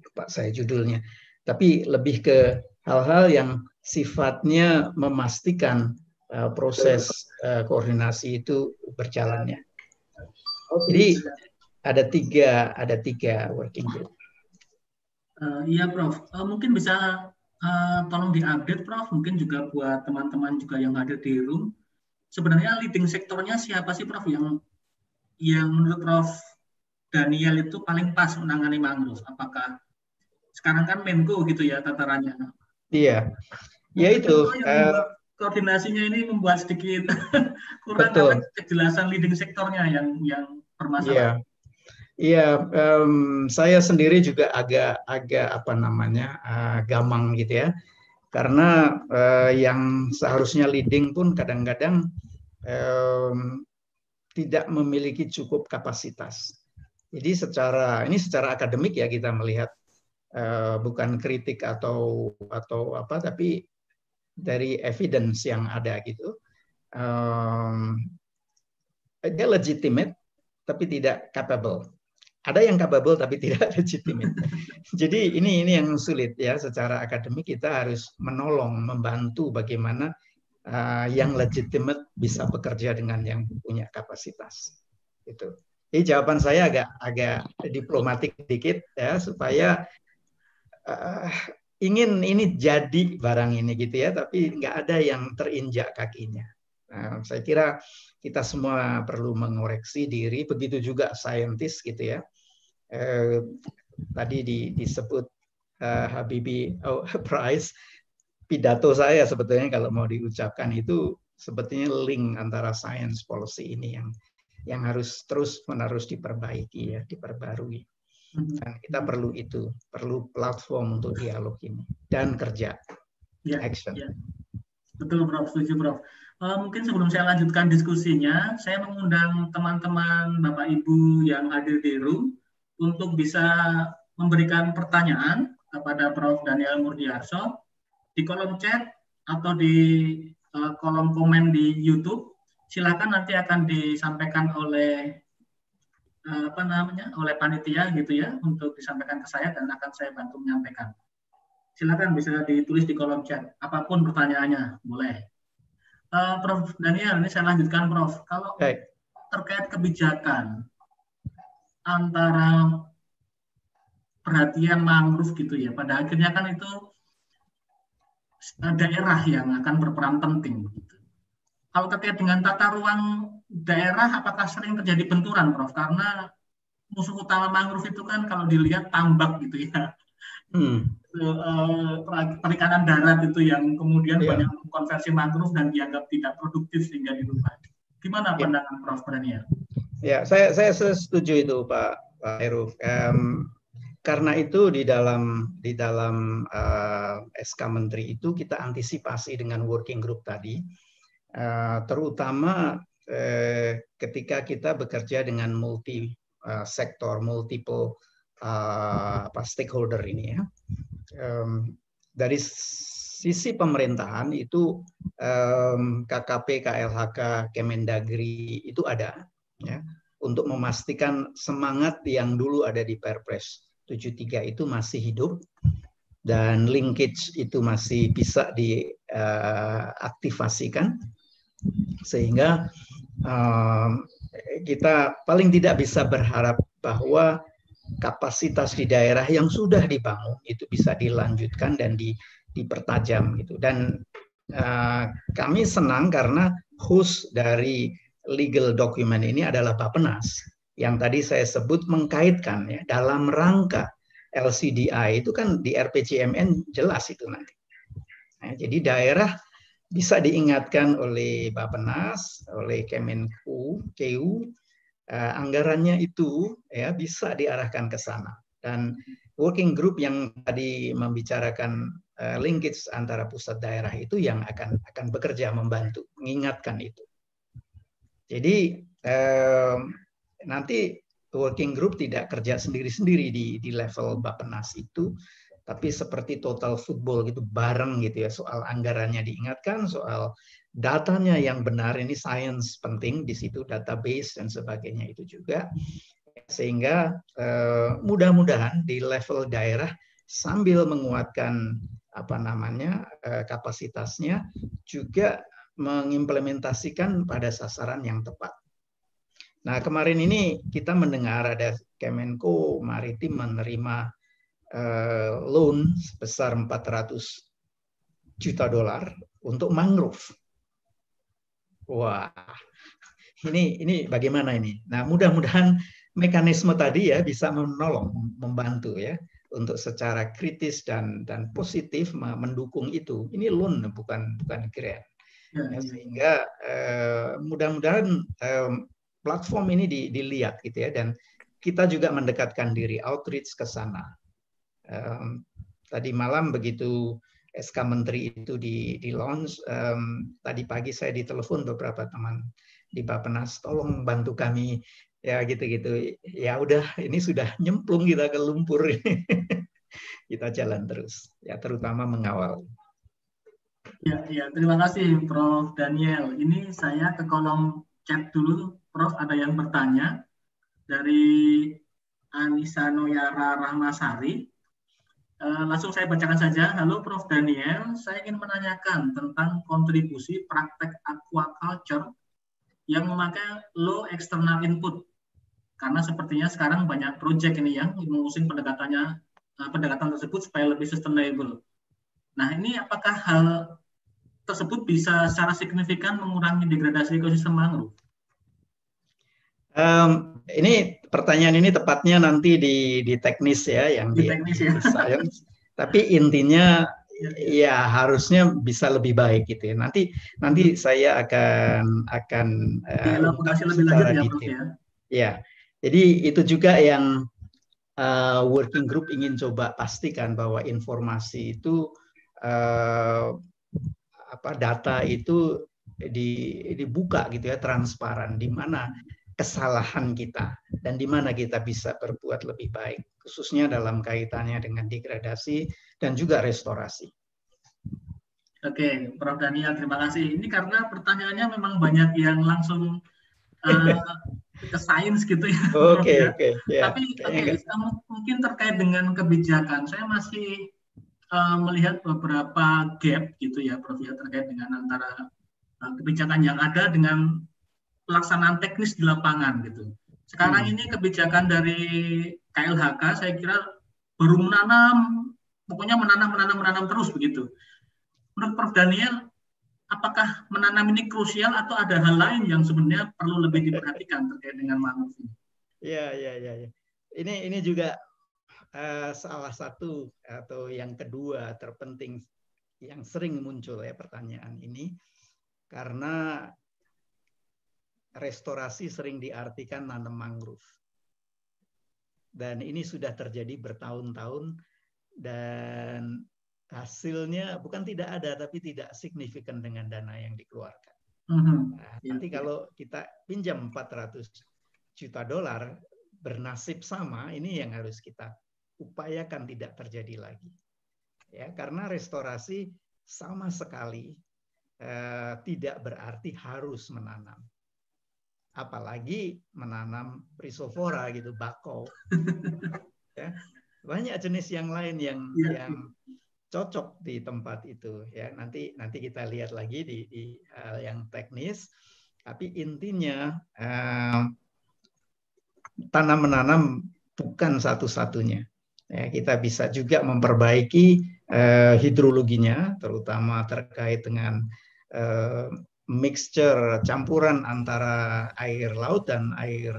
lupa saya judulnya, tapi lebih ke hal-hal yang sifatnya memastikan proses koordinasi itu berjalannya. Jadi ada tiga working group. Iya Prof, mungkin bisa tolong diupdate Prof, mungkin juga buat teman-teman juga yang hadir di room. Sebenarnya leading sektornya siapa sih Prof yang menurut Prof Daniel itu paling pas menangani mangrove? Apakah sekarang kan Menko gitu ya tatarannya? Iya, ya itu. Koordinasinya ini membuat sedikit kurang kejelasan leading sektornya yang bermasalah. Iya, saya sendiri juga agak gamang gitu ya. Karena yang seharusnya leading pun kadang-kadang tidak memiliki cukup kapasitas. Jadi secara akademik ya kita melihat, bukan kritik atau apa, tapi dari evidence yang ada gitu, dia legitimate tapi tidak capable. Ada yang capable tapi tidak legitimate. Jadi ini yang sulit ya, secara akademik kita harus menolong, membantu bagaimana yang legitimate bisa bekerja dengan yang punya kapasitas. Itu. Jadi jawaban saya agak diplomatik dikit ya, supaya ingin ini jadi barang ini gitu ya, tapi nggak ada yang terinjak kakinya. Nah, saya kira kita semua perlu mengoreksi diri, begitu juga saintis gitu ya. Tadi disebut Habibie Prize, pidato saya sebetulnya kalau mau diucapkan itu sebetulnya link antara science policy ini yang harus terus-menerus diperbaiki ya, diperbarui. Dan kita perlu platform untuk dialog ini dan kerja, action. Ya. Betul, Prof. Setuju, Prof. Mungkin sebelum saya lanjutkan diskusinya, saya mengundang teman-teman Bapak Ibu yang hadir di room untuk bisa memberikan pertanyaan kepada Prof. Daniel Murdiarso di kolom chat atau di kolom komen di YouTube. Silakan, nanti akan disampaikan oleh oleh panitia gitu ya, untuk disampaikan ke saya dan akan saya bantu menyampaikan. Silakan bisa ditulis di kolom chat, apapun pertanyaannya boleh. Prof. Daniel, ini saya lanjutkan, Prof. Kalau terkait kebijakan antara perhatian mangrove gitu ya, pada akhirnya kan itu daerah yang akan berperan penting. Gitu. Kalau terkait dengan tata ruang daerah, apakah sering terjadi benturan, Prof? Karena musuh utama mangrove itu kan kalau dilihat tambak gitu ya. Perikanan darat itu yang kemudian banyak konversi mangrove dan dianggap tidak produktif sehingga dirubah. Gimana pandangan Prof. Daniel? Ya, saya setuju itu Pak Heru. Karena itu di dalam SK Menteri itu kita antisipasi dengan working group tadi, terutama ketika kita bekerja dengan multi sektor, multiple stakeholder ini ya. Dari sisi pemerintahan itu KKP, KLHK, Kemendagri itu ada ya, untuk memastikan semangat yang dulu ada di Perpres 73 itu masih hidup dan linkage itu masih bisa diaktifasikan, sehingga kita paling tidak bisa berharap bahwa kapasitas di daerah yang sudah dibangun itu bisa dilanjutkan dan dipertajam gitu. Dan kami senang karena host dari legal document ini adalah Bappenas yang tadi saya sebut mengkaitkan ya, dalam rangka LCDI itu kan di RPJMN jelas itu nanti. Nah, jadi daerah bisa diingatkan oleh Bappenas, oleh Kemenku, anggarannya itu ya bisa diarahkan ke sana. Dan working group yang tadi membicarakan linkage antara pusat daerah itu yang akan bekerja membantu mengingatkan itu. Jadi nanti working group tidak kerja sendiri-sendiri di level Bappenas itu, tapi seperti total football gitu bareng gitu ya, soal anggarannya diingatkan, soal datanya yang benar, ini science penting di situ, database dan sebagainya itu juga, sehingga mudah-mudahan di level daerah sambil menguatkan kapasitasnya juga mengimplementasikan pada sasaran yang tepat. Nah, kemarin ini kita mendengar ada Kemenko Maritim menerima loan sebesar $400 juta untuk mangrove. Wah, ini bagaimana ini? Nah, mudah-mudahan mekanisme tadi ya bisa menolong, membantu ya untuk secara kritis dan positif mendukung itu. Ini loan bukan grant. Ya, sehingga mudah-mudahan platform ini dilihat gitu ya, dan kita juga mendekatkan diri outreach ke sana. Tadi malam begitu SK Menteri itu di launch, tadi pagi saya ditelepon beberapa teman di Bappenas, tolong bantu kami ya gitu-gitu. Ya udah, ini sudah nyemplung kita ke lumpur ini. Kita jalan terus, ya terutama mengawal. Ya, terima kasih Prof. Daniel. Ini saya ke kolom chat dulu, Prof. Ada yang bertanya dari Anissa Noyara Rahmasari. Langsung saya bacakan saja. Halo Prof. Daniel, saya ingin menanyakan tentang kontribusi praktek aquaculture yang memakai low external input. Karena sepertinya sekarang banyak proyek ini yang mengusung pendekatan tersebut supaya lebih sustainable. Nah, ini apakah hal tersebut bisa secara signifikan mengurangi degradasi ekosistem mangrove? Ini pertanyaan ini tepatnya nanti di teknis ya, yang di science. Tapi intinya ya harusnya bisa lebih baik gitu ya. Nanti saya akan lebih lanjut ya, Prof ya. Ya, jadi itu juga yang working group ingin coba pastikan bahwa informasi itu data itu dibuka gitu ya, transparan, di mana kesalahan kita dan di mana kita bisa berbuat lebih baik, khususnya dalam kaitannya dengan degradasi dan juga restorasi. Oke, Prof. Daniel, terima kasih. Ini karena pertanyaannya memang banyak yang langsung ke sains gitu ya. Oke. Tapi mungkin terkait dengan kebijakan, saya masih melihat beberapa gap gitu ya, Prof. ya, terkait dengan antara kebijakan yang ada dengan pelaksanaan teknis di lapangan gitu. Sekarang ini kebijakan dari KLHK saya kira baru pokoknya menanam terus begitu. Menurut Prof. Daniel, apakah menanam ini krusial atau ada hal lain yang sebenarnya perlu lebih diperhatikan terkait dengan mangrove ini? Ya. Ini juga salah satu atau yang kedua terpenting yang sering muncul ya pertanyaan ini, karena restorasi sering diartikan nanam mangrove. Dan ini sudah terjadi bertahun-tahun dan hasilnya bukan tidak ada, tapi tidak signifikan dengan dana yang dikeluarkan. Nanti kalau kita pinjam $400 juta bernasib sama, ini yang harus kita upayakan tidak terjadi lagi. Ya, karena restorasi sama sekali tidak berarti harus menanam. Apalagi menanam Rhizophorae gitu, bakau. Ya, banyak jenis yang lain yang cocok di tempat itu ya. Nanti kita lihat lagi di yang teknis, tapi intinya tanam menanam bukan satu-satunya ya. Kita bisa juga memperbaiki hidrologinya, terutama terkait dengan mixture, campuran antara air laut dan air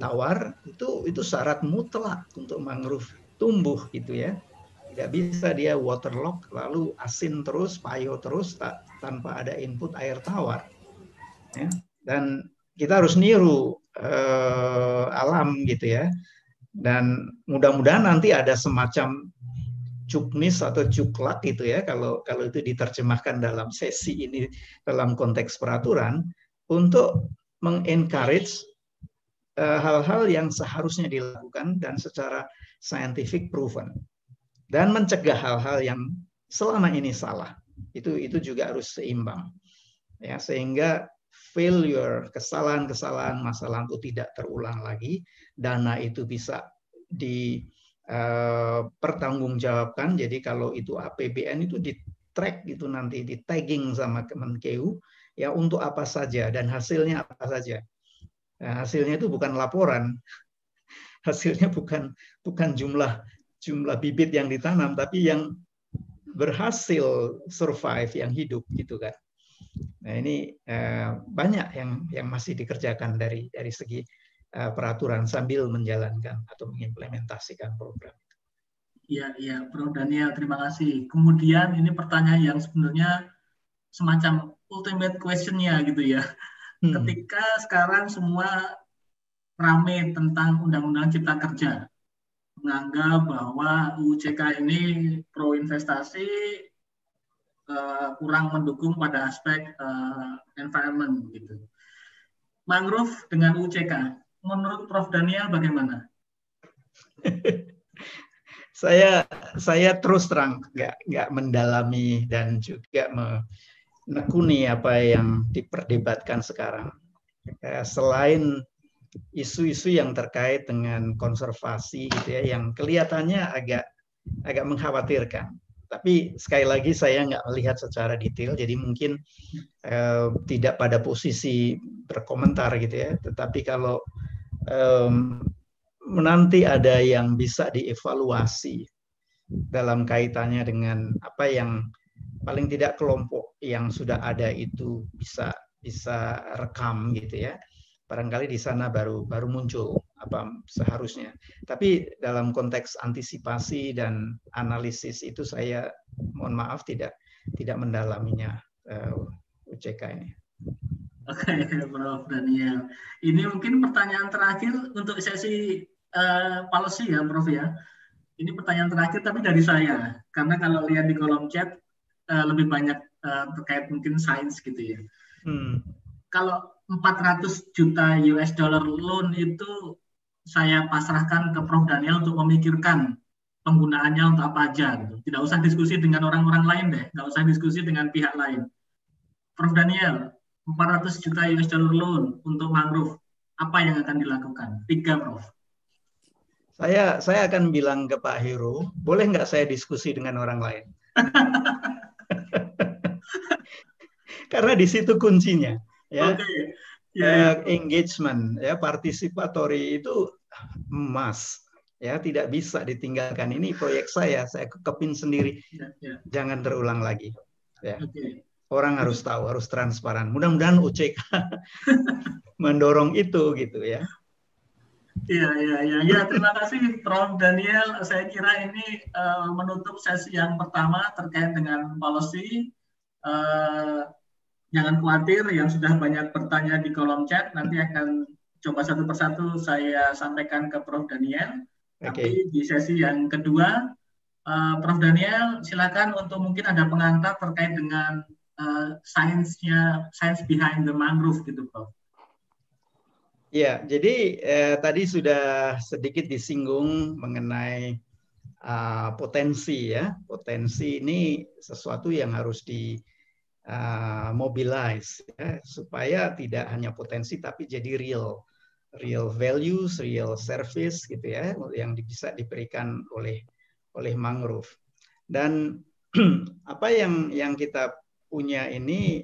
tawar. Itu syarat mutlak untuk mangrove tumbuh gitu ya. Tidak bisa dia waterlogged lalu asin terus, payo terus tanpa ada input air tawar. Ya. Dan kita harus niru alam gitu ya. Dan mudah-mudahan nanti ada semacam cuknis atau cuklak gitu ya, kalau itu diterjemahkan dalam sesi ini dalam konteks peraturan, untuk mengencourage hal-hal yang seharusnya dilakukan dan secara scientific proven, dan mencegah hal-hal yang selama ini salah. Itu juga harus seimbang ya, sehingga failure, kesalahan masa lalu tidak terulang lagi. Dana itu bisa dipertanggungjawabkan. Jadi kalau itu APBN itu di track gitu, nanti di tagging sama Kemenkeu ya, untuk apa saja dan hasilnya apa saja. Nah, hasilnya itu bukan laporan, hasilnya bukan jumlah bibit yang ditanam, tapi yang berhasil survive, yang hidup gitu kan. Nah ini banyak yang masih dikerjakan dari segi peraturan sambil menjalankan atau mengimplementasikan program. Iya, Prof. Daniel, terima kasih. Kemudian ini pertanyaan yang sebenarnya semacam ultimate question-nya gitu ya. Ketika sekarang semua rame tentang Undang-Undang Cipta Kerja, menganggap bahwa UCK ini pro investasi, kurang mendukung pada aspek environment gitu. Mangrove dengan UCK, menurut Prof. Daniel bagaimana? Saya terus terang nggak mendalami dan juga menekuni apa yang diperdebatkan sekarang. Selain isu-isu yang terkait dengan konservasi gitu ya, yang kelihatannya agak mengkhawatirkan. Tapi sekali lagi saya nggak melihat secara detail, jadi mungkin tidak pada posisi berkomentar gitu ya. Tetapi kalau nanti ada yang bisa dievaluasi dalam kaitannya dengan apa yang paling tidak kelompok yang sudah ada itu bisa rekam gitu ya. Barangkali di sana baru muncul apa seharusnya. Tapi dalam konteks antisipasi dan analisis itu saya mohon maaf tidak mendalaminya UCK ini. Oke, Prof. Daniel. Ini mungkin pertanyaan terakhir untuk sesi policy ya, Prof ya. Ini pertanyaan terakhir tapi dari saya, karena kalau lihat di kolom chat lebih banyak terkait mungkin sains gitu ya. Kalau 400 juta US dollar loan itu saya pasrahkan ke Prof. Daniel untuk memikirkan penggunaannya untuk apa aja gitu. Tidak usah diskusi dengan orang-orang lain deh, nggak usah diskusi dengan pihak lain. Prof. Daniel, 400 juta US dollar loan untuk mangrove, apa yang akan dilakukan? 3, Prof. Saya akan bilang ke Pak Heru, boleh nggak saya diskusi dengan orang lain? Karena di situ kuncinya. Ya. Okay. Engagement, ya, participatory itu emas, ya, tidak bisa ditinggalkan. Ini proyek saya kekepin sendiri, jangan terulang lagi. Ya. Orang harus tahu, harus transparan. Mudah-mudahan UCK mendorong itu, gitu ya. Iya. Terima kasih, Prof. Daniel. Saya kira ini menutup sesi yang pertama terkait dengan policy. Jangan khawatir, yang sudah banyak bertanya di kolom chat, nanti akan coba satu persatu saya sampaikan ke Prof. Daniel. Tapi di sesi yang kedua, Prof. Daniel, silakan untuk mungkin ada pengantar terkait dengan science behind the mangrove gitu, Prof. Ya, jadi tadi sudah sedikit disinggung mengenai potensi ya. Potensi ini sesuatu yang harus mobilize ya, supaya tidak hanya potensi tapi jadi real values, real service gitu ya, yang bisa diberikan oleh mangrove. Dan apa yang kita punya ini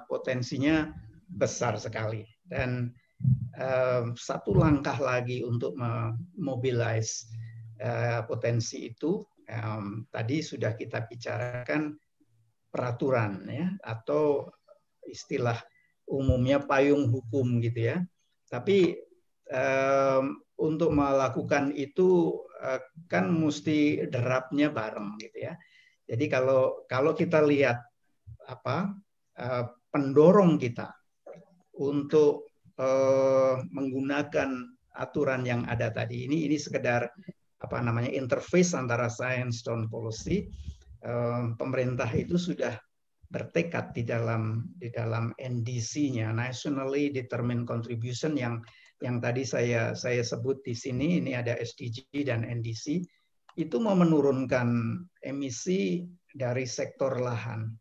potensinya besar sekali, dan satu langkah lagi untuk memobilize potensi itu tadi sudah kita bicarakan peraturan ya, atau istilah umumnya payung hukum gitu ya. Tapi untuk melakukan itu kan mesti derapnya bareng gitu ya. Jadi kalau kita lihat apa pendorong kita untuk menggunakan aturan yang ada tadi, ini sekedar apa namanya interface antara science dan policy. Pemerintah itu sudah bertekad di dalam NDC-nya, Nationally Determined Contribution, yang tadi saya sebut di sini. Ini ada SDG dan NDC, itu mau menurunkan emisi dari sektor lahan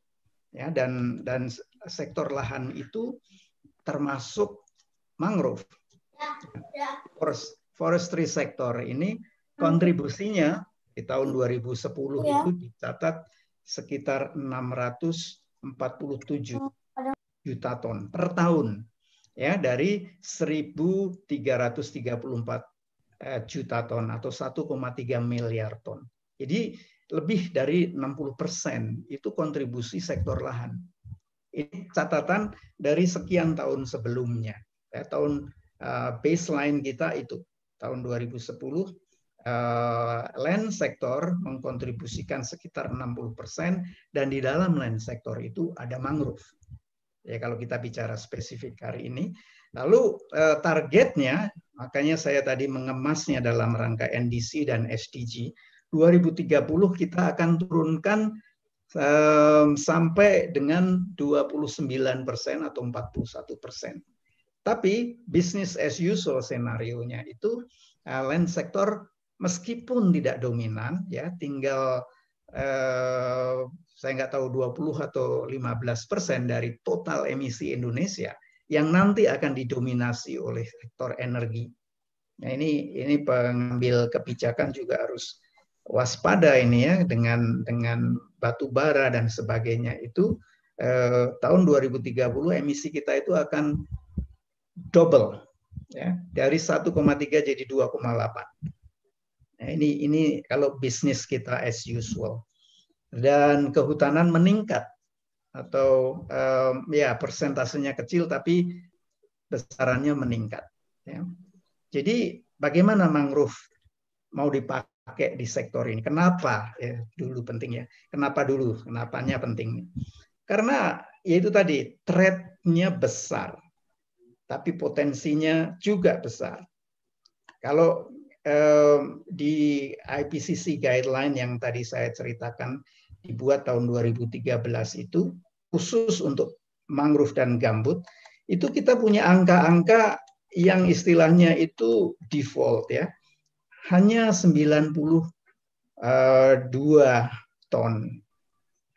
ya, dan sektor lahan itu termasuk mangrove. Forestry sector ini kontribusinya di tahun 2010 itu dicatat sekitar 647 juta ton per tahun ya, dari 1.334 juta ton atau 1,3 miliar ton. Jadi lebih dari 60% itu kontribusi sektor lahan. Ini catatan dari sekian tahun sebelumnya. Ya, tahun baseline kita itu tahun 2010. Land sektor mengkontribusikan sekitar 60%, dan di dalam land sektor itu ada mangrove. Ya, kalau kita bicara spesifik hari ini. Lalu targetnya Makanya saya tadi mengemasnya dalam rangka NDC dan SDG. 2030 kita akan turunkan sampai dengan 29% atau 41%. Tapi business as usual scenario-nya itu land sektor meskipun tidak dominan, ya tinggal saya nggak tahu 20 atau 15% dari total emisi Indonesia yang nanti akan didominasi oleh sektor energi. Nah, ini pengambil kebijakan juga harus waspada ini ya dengan batu bara dan sebagainya itu tahun 2030 emisi kita itu akan double ya, dari 1,3 jadi 2,8. Nah, ini kalau bisnis kita as usual. Dan kehutanan meningkat atau ya persentasenya kecil tapi besarannya meningkat ya. Jadi bagaimana mangrove mau dipakai di sektor ini? Kenapa ya dulu penting ya? Kenapa dulu? Kenapanya penting? Karena yaitu tadi threat-nya besar, tapi potensinya juga besar. Kalau di IPCC guideline yang tadi saya ceritakan dibuat tahun 2013 itu khusus untuk mangrove dan gambut, itu kita punya angka-angka yang istilahnya itu default ya. Hanya 92 ton.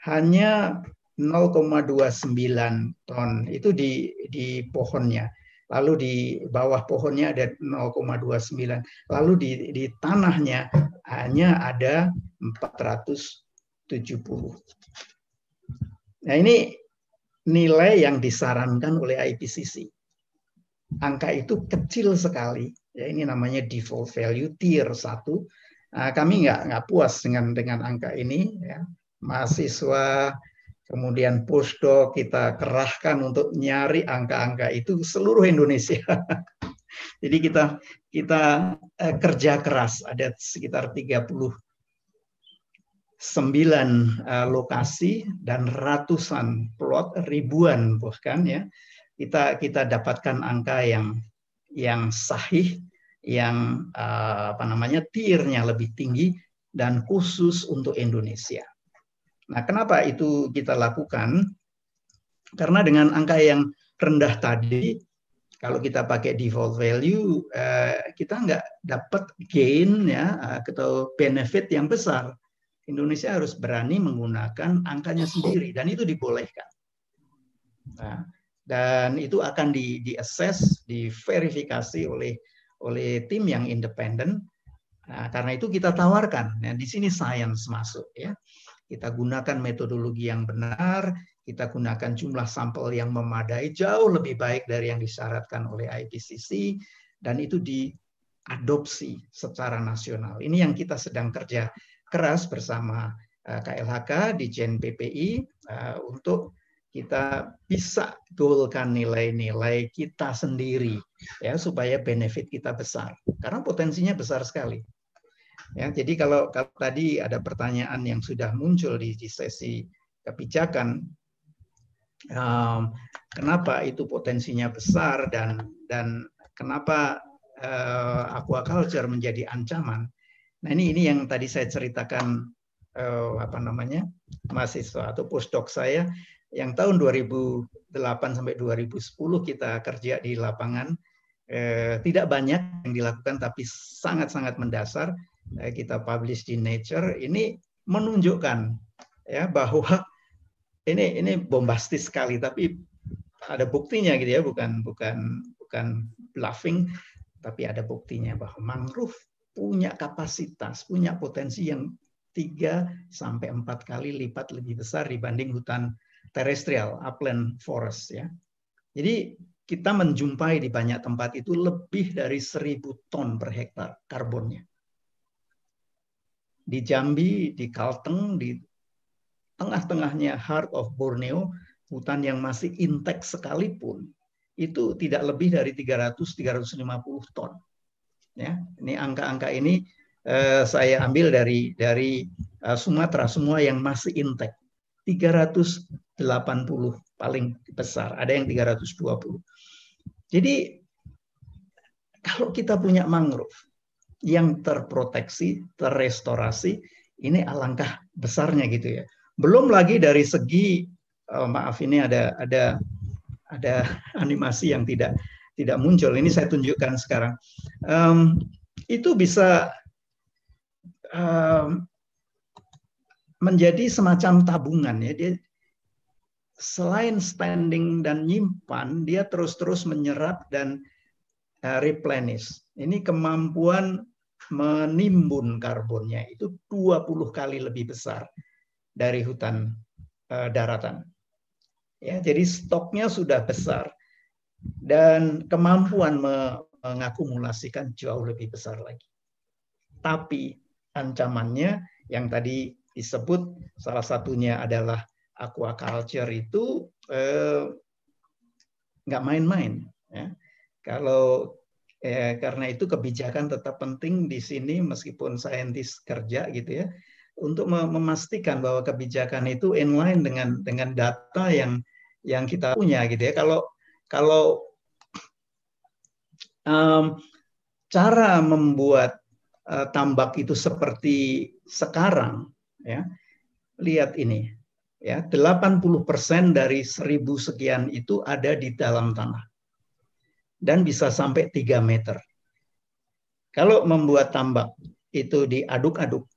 Hanya 0,29 ton itu di pohonnya. Lalu di bawah pohonnya ada 0,29. Lalu di tanahnya hanya ada 470. Nah, ini nilai yang disarankan oleh IPCC. Angka itu kecil sekali. Ya, ini namanya default value tier 1. Nah, kami nggak puas dengan angka ini. Ya. Mahasiswa, kemudian postdoc kita kerahkan untuk nyari angka-angka itu seluruh Indonesia. Jadi kita kerja keras, ada sekitar 39 lokasi dan ratusan plot, ribuan bahkan ya. Kita dapatkan angka yang sahih, yang tiernya lebih tinggi dan khusus untuk Indonesia. Nah, kenapa itu kita lakukan? Karena dengan angka yang rendah tadi, kalau kita pakai default value, kita nggak dapat gain ya atau benefit yang besar. Indonesia harus berani menggunakan angkanya sendiri dan itu dibolehkan. Nah, dan itu akan di-assess, diverifikasi oleh tim yang independen. Nah, karena itu kita tawarkan. Nah, di sini science masuk ya. Kita gunakan metodologi yang benar, kita gunakan jumlah sampel yang memadai, jauh lebih baik dari yang disyaratkan oleh IPCC, dan itu diadopsi secara nasional. Ini yang kita sedang kerja keras bersama KLHK di Jen PPI untuk kita bisa goalkan nilai-nilai kita sendiri ya supaya benefit kita besar karena potensinya besar sekali. Ya, jadi kalau tadi ada pertanyaan yang sudah muncul di sesi kebijakan, kenapa itu potensinya besar dan kenapa aquaculture menjadi ancaman? Nah ini yang tadi saya ceritakan mahasiswa atau postdoc saya yang tahun 2008 sampai 2010 kita kerja di lapangan, tidak banyak yang dilakukan tapi sangat-sangat mendasar. Kita publish di Nature, ini menunjukkan ya bahwa ini bombastis sekali, tapi ada buktinya gitu ya, bukan bluffing, tapi ada buktinya bahwa mangrove punya kapasitas, punya potensi yang 3 sampai 4 kali lipat lebih besar dibanding hutan terestrial, upland forest ya. Jadi kita menjumpai di banyak tempat itu lebih dari 1.000 ton per hektar karbonnya. Di Jambi, di Kalteng, di tengah-tengahnya heart of Borneo, hutan yang masih intact sekalipun, itu tidak lebih dari 300-350 ton. Ya, ini angka-angka ini saya ambil dari Sumatera, semua yang masih intact. 380 paling besar, ada yang 320. Jadi Kalau kita punya mangrove yang terproteksi, terrestorasi, ini alangkah besarnya gitu ya. Belum lagi dari segi maaf, ini ada animasi yang tidak muncul. Ini saya tunjukkan sekarang. Itu bisa menjadi semacam tabungan ya. Dia selain standing dan nyimpan, dia terus-terus menyerap dan replenish. Ini kemampuan menimbun karbonnya itu 20 kali lebih besar dari hutan daratan. Ya, jadi stoknya sudah besar dan kemampuan mengakumulasikan jauh lebih besar lagi. Tapi ancamannya yang tadi disebut salah satunya adalah aquaculture itu nggak main-main. Ya. Kalau karena itu kebijakan tetap penting di sini meskipun saintis kerja gitu ya, untuk memastikan bahwa kebijakan itu inline dengan data yang kita punya gitu ya. Kalau cara membuat tambak itu seperti sekarang ya, lihat ini ya, 80% dari 1000 sekian itu ada di dalam tanah dan bisa sampai 3 meter. Kalau membuat tambak itu diaduk-aduk,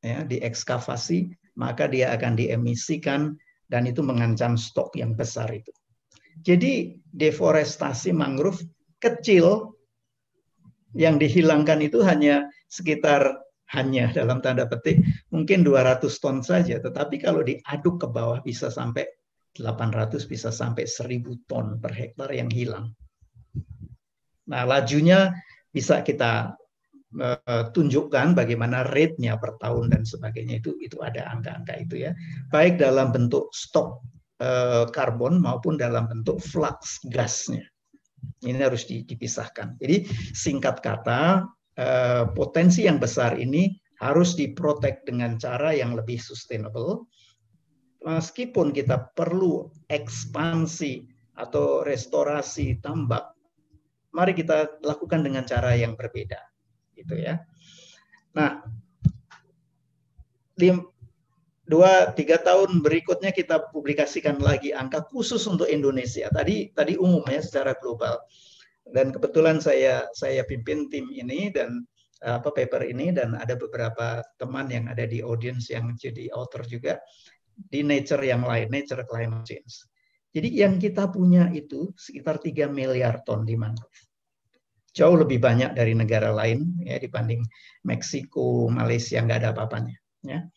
ya, diekskavasi, maka dia akan diemisikan dan itu mengancam stok yang besar itu. Jadi deforestasi mangrove kecil yang dihilangkan itu hanya sekitar dalam tanda petik mungkin 200 ton saja, tetapi kalau diaduk ke bawah bisa sampai 800, bisa sampai 1000 ton per hektar yang hilang. Nah, lajunya bisa kita tunjukkan bagaimana rate-nya per tahun dan sebagainya, itu ada angka-angka itu ya, baik dalam bentuk stok karbon maupun dalam bentuk flux gasnya. Ini harus dipisahkan. Jadi singkat kata, potensi yang besar ini harus diprotek dengan cara yang lebih sustainable. Meskipun kita perlu ekspansi atau restorasi tambak, mari kita lakukan dengan cara yang berbeda, gitu ya. Nah, 2-3 tahun berikutnya kita publikasikan lagi angka khusus untuk Indonesia. Tadi umumnya secara global. Dan kebetulan saya pimpin tim ini dan paper ini, dan ada beberapa teman yang ada di audience yang jadi author juga di Nature yang lain, Nature Climate Change. Jadi yang kita punya itu sekitar 3 miliar ton di mangrove. Jauh lebih banyak dari negara lain ya, dibanding Meksiko, Malaysia, nggak ada apa-apanya. Ya.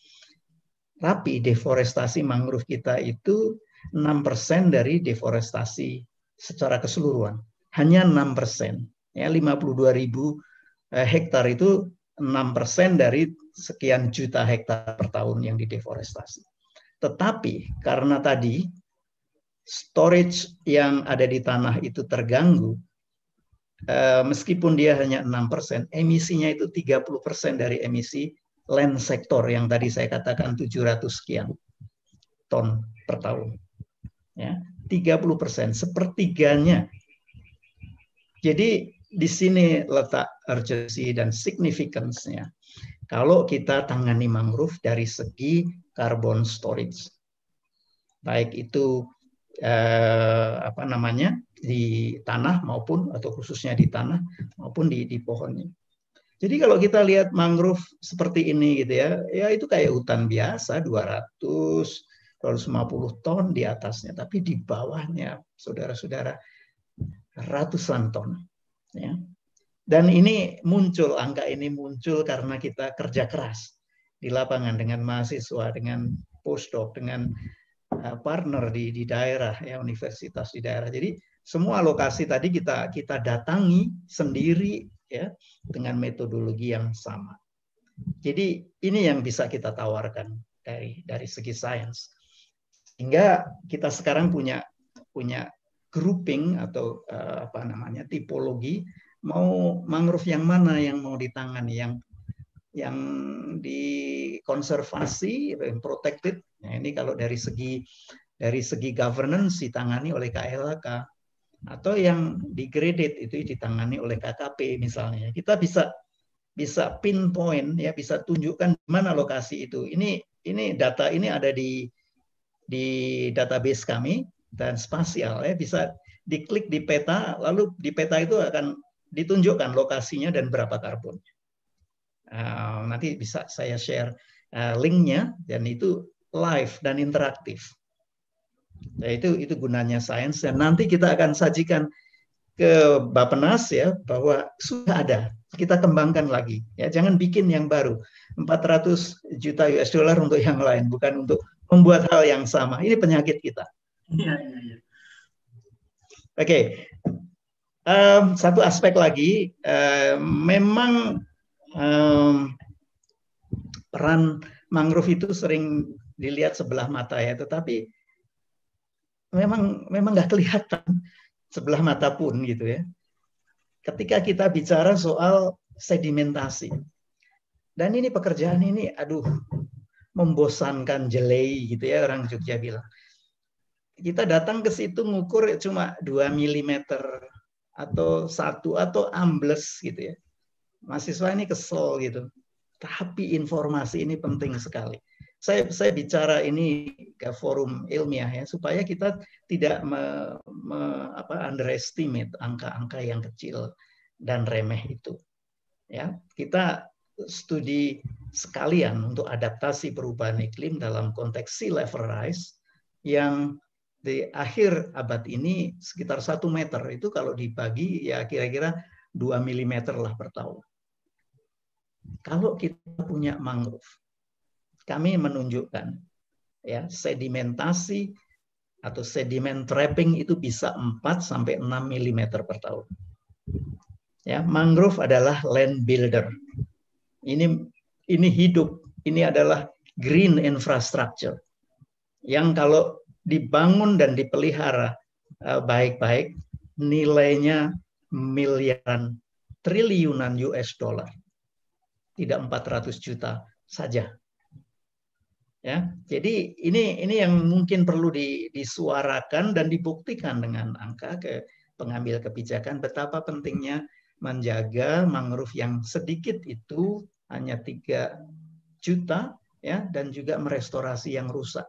Tapi deforestasi mangrove kita itu 6% dari deforestasi secara keseluruhan. Hanya 6%. Ya, 52.000 hektar itu 6% dari sekian juta hektar per tahun yang dideforestasi. Tetapi karena tadi storage yang ada di tanah itu terganggu, meskipun dia hanya 6%, emisinya itu 30% dari emisi land sektor yang tadi saya katakan 700 sekian ton per tahun. Ya, 30%, sepertiganya. Jadi di sini letak urgency dan significance-nya. Kalau kita tangani mangrove dari segi carbon storage, baik itu di tanah maupun atau khususnya di tanah maupun di pohonnya. Jadi kalau kita lihat mangrove seperti ini gitu ya, ya itu kayak hutan biasa 250 ton di atasnya, tapi di bawahnya saudara-saudara ratusan ton. Ya. Dan ini muncul, angka ini muncul karena kita kerja keras di lapangan dengan mahasiswa, dengan postdoc, dengan partner di daerah, ya, universitas di daerah. Jadi semua lokasi tadi kita datangi sendiri ya, dengan metodologi yang sama. Jadi ini yang bisa kita tawarkan dari segi sains. Hingga kita sekarang punya grouping atau tipologi, mau mangrove yang mana yang mau ditangani, yang dikonservasi, yang protected. Nah, ini kalau dari segi governance ditangani oleh KLHK. atau yang degraded itu ditangani oleh KKP misalnya. Kita bisa pinpoint ya, bisa tunjukkan di mana lokasi itu. Ini data ini ada di database kami dan spasial ya, bisa diklik di peta, lalu di peta itu akan ditunjukkan lokasinya dan berapa karbon. Nanti bisa saya share linknya, dan itu live dan interaktif. Nah, itu gunanya sains, dan nanti kita akan sajikan ke Bappenas ya, bahwa sudah ada, kita kembangkan lagi ya, jangan bikin yang baru. 400 juta US dollar untuk yang lain, bukan untuk membuat hal yang sama. Ini penyakit kita. Iya. Oke. Satu aspek lagi, memang peran mangrove itu sering dilihat sebelah mata ya, tetapi memang nggak kelihatan sebelah mata pun gitu ya. Ketika kita bicara soal sedimentasi, dan ini pekerjaan ini, aduh, membosankan, jelei gitu ya, orang Jogja bilang. Kita datang ke situ ngukur cuma 2 mm atau 1 atau ambles gitu ya. Mahasiswa ini kesel gitu. Tapi informasi ini penting sekali. Saya bicara ini ke forum ilmiah ya, supaya kita tidak underestimate angka-angka yang kecil dan remeh itu. Ya, kita studi sekalian untuk adaptasi perubahan iklim dalam konteks sea level rise yang di akhir abad ini sekitar 1 meter, itu kalau dibagi ya kira-kira 2 mm lah per tahun. Kalau kita punya mangrove, kami menunjukkan ya, sedimentasi atau sediment trapping itu bisa 4 sampai 6 mm per tahun. Ya, mangrove adalah land builder. Ini hidup, ini adalah green infrastructure yang kalau dibangun dan dipelihara baik-baik, nilainya miliaran, triliunan US dollar, tidak 400 juta saja. Ya, jadi ini yang mungkin perlu disuarakan dan dibuktikan dengan angka ke pengambil kebijakan, betapa pentingnya menjaga mangrove yang sedikit itu, hanya 3 juta ya, dan juga merestorasi yang rusak,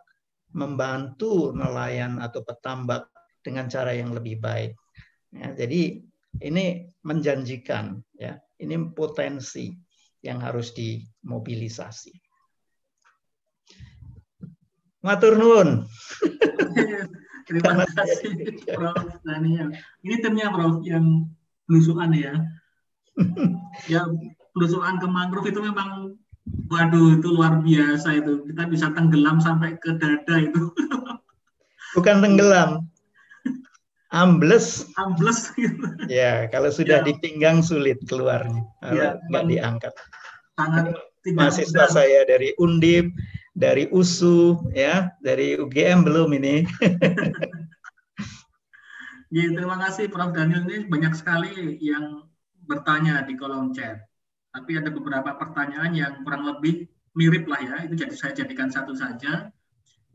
membantu nelayan atau petambak dengan cara yang lebih baik. Ya, jadi ini menjanjikan ya, ini potensi yang harus dimobilisasi. Matur nuwun. Terima kasih Prof. Daniel. Ini timnya Prof yang belusukan ya. Ya, belusukan ke mangrove itu memang, waduh, itu luar biasa itu. Kita bisa tenggelam sampai ke dada itu. Bukan tenggelam, ambles. Ambles gitu. Ya, kalau sudah di pinggang sulit keluarnya. Ya, nggak diangkat. Sangat tidak mahasiswa saya dari Undip, dari USU, ya, dari UGM belum ini. Ya, terima kasih Prof. Daniel. Ini banyak sekali yang bertanya di kolom chat. Tapi ada beberapa pertanyaan yang kurang lebih mirip lah ya. Itu jadi saya jadikan satu saja.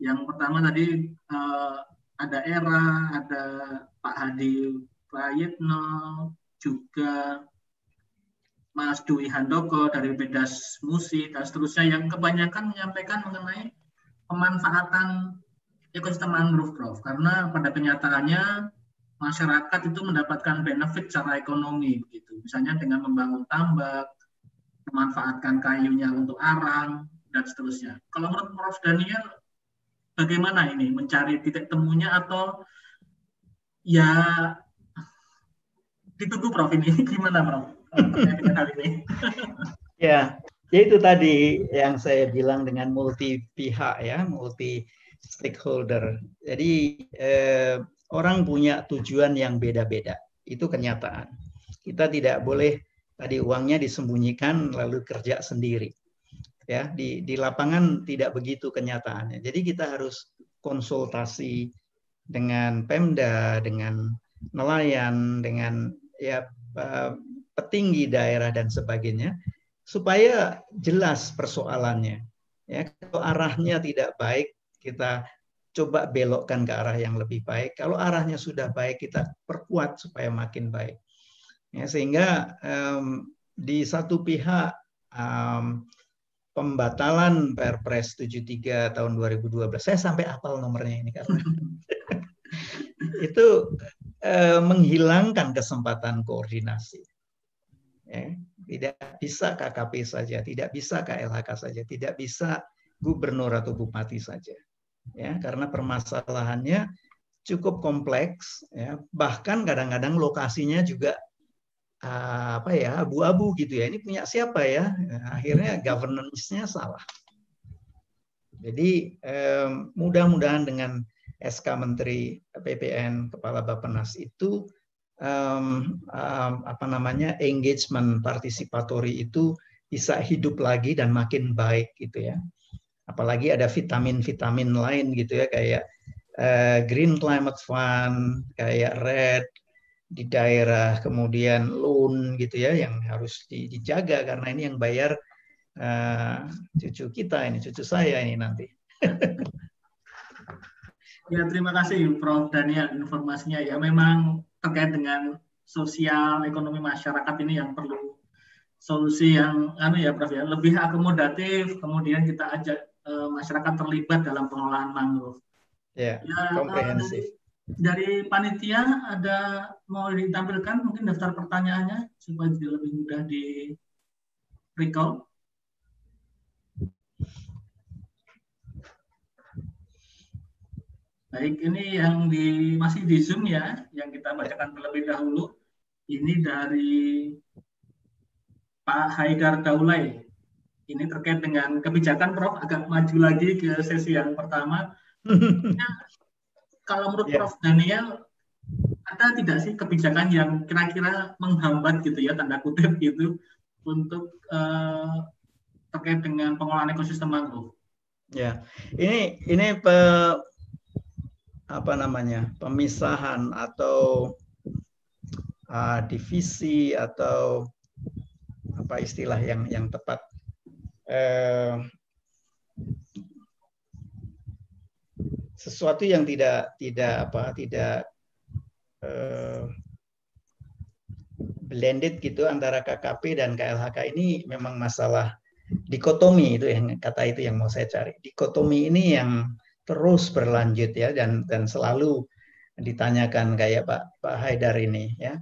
Yang pertama tadi ada Era, ada Pak Hadi Prayitno, juga Mas Dwi Handoko dari Bedas Musi, dan seterusnya, yang kebanyakan menyampaikan mengenai pemanfaatan ekosistem mangrove, Prof. Karena pada kenyataannya masyarakat itu mendapatkan benefit secara ekonomi, begitu. Misalnya dengan membangun tambak, memanfaatkan kayunya untuk arang, dan seterusnya. Kalau menurut Prof. Daniel, bagaimana ini mencari titik temunya, atau ya ditunggu Prof ini gimana Prof? Dengan hal ini? Ya, itu tadi yang saya bilang dengan multi pihak ya, multi stakeholder. Jadi orang punya tujuan yang beda-beda, itu kenyataan. Kita tidak boleh tadi uangnya disembunyikan lalu kerja sendiri. Ya, di lapangan tidak begitu kenyataannya. Jadi kita harus konsultasi dengan Pemda, dengan nelayan, dengan ya petinggi daerah dan sebagainya, supaya jelas persoalannya. Ya, kalau arahnya tidak baik, kita coba belokkan ke arah yang lebih baik. Kalau arahnya sudah baik, kita perkuat supaya makin baik. Ya, sehingga di satu pihak pembatalan Perpres 73 tahun 2012, saya sampai hafal nomornya ini karena itu menghilangkan kesempatan koordinasi. Ya, tidak bisa KKP saja, tidak bisa KLHK saja, tidak bisa gubernur atau bupati saja. Ya, karena permasalahannya cukup kompleks, ya. Bahkan kadang-kadang lokasinya juga abu-abu gitu ya. Ini punya siapa ya? Akhirnya governance-nya salah. Jadi mudah-mudahan dengan SK Menteri PPN Kepala Bappenas itu engagement partisipatori itu bisa hidup lagi dan makin baik gitu ya. Apalagi ada vitamin-vitamin lain gitu ya, kayak Green Climate Fund, kayak RED di daerah, kemudian loan gitu ya, yang harus dijaga karena ini yang bayar cucu kita ini, cucu saya ini nanti. Ya, terima kasih Prof. Daniel informasinya. Ya, memang terkait dengan sosial ekonomi masyarakat ini yang perlu solusi yang Prof ya, lebih akomodatif, kemudian kita ajak masyarakat terlibat dalam pengelolaan mangrove. Ya, komprehensif. Dari panitia ada mau ditampilkan mungkin daftar pertanyaannya supaya jadi lebih mudah di recall. Baik, ini yang masih di Zoom ya, yang kita bacakan terlebih dahulu. Ini dari Pak Haidar Daulay. Ini terkait dengan kebijakan, Prof. Agak maju lagi ke sesi yang pertama. Kalau menurut Prof. Daniel, ada tidak sih kebijakan yang kira-kira menghambat gitu ya, tanda kutip gitu, untuk terkait dengan pengelolaan ekosistem mangrove? Ya, ini pemisahan atau divisi atau apa istilah yang tepat, sesuatu yang tidak blended gitu antara KKP dan KLHK ini memang masalah dikotomi itu yang mau saya cari. Dikotomi ini yang terus berlanjut ya, dan selalu ditanyakan kayak Pak Haidar ini ya.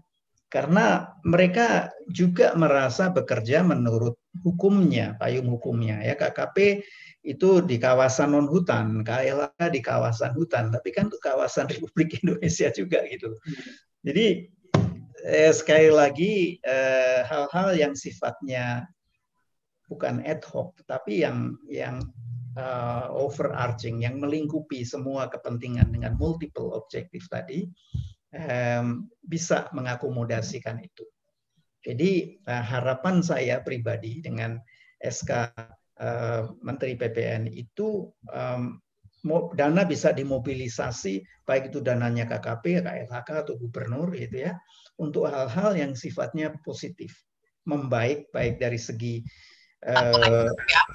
Karena mereka juga merasa bekerja menurut hukumnya, payung hukumnya ya. KKP itu di kawasan non hutan, KLHK di kawasan hutan, tapi kan itu kawasan Republik Indonesia juga gitu. Jadi sekali lagi hal-hal yang sifatnya bukan ad hoc, tapi yang overarching, yang melingkupi semua kepentingan dengan multiple objektif tadi, bisa mengakomodasikan itu. Jadi harapan saya pribadi dengan SK Menteri PPN itu dana bisa dimobilisasi, baik itu dananya KKP, KLHK atau gubernur gitu ya, untuk hal-hal yang sifatnya positif, membaik, baik dari segi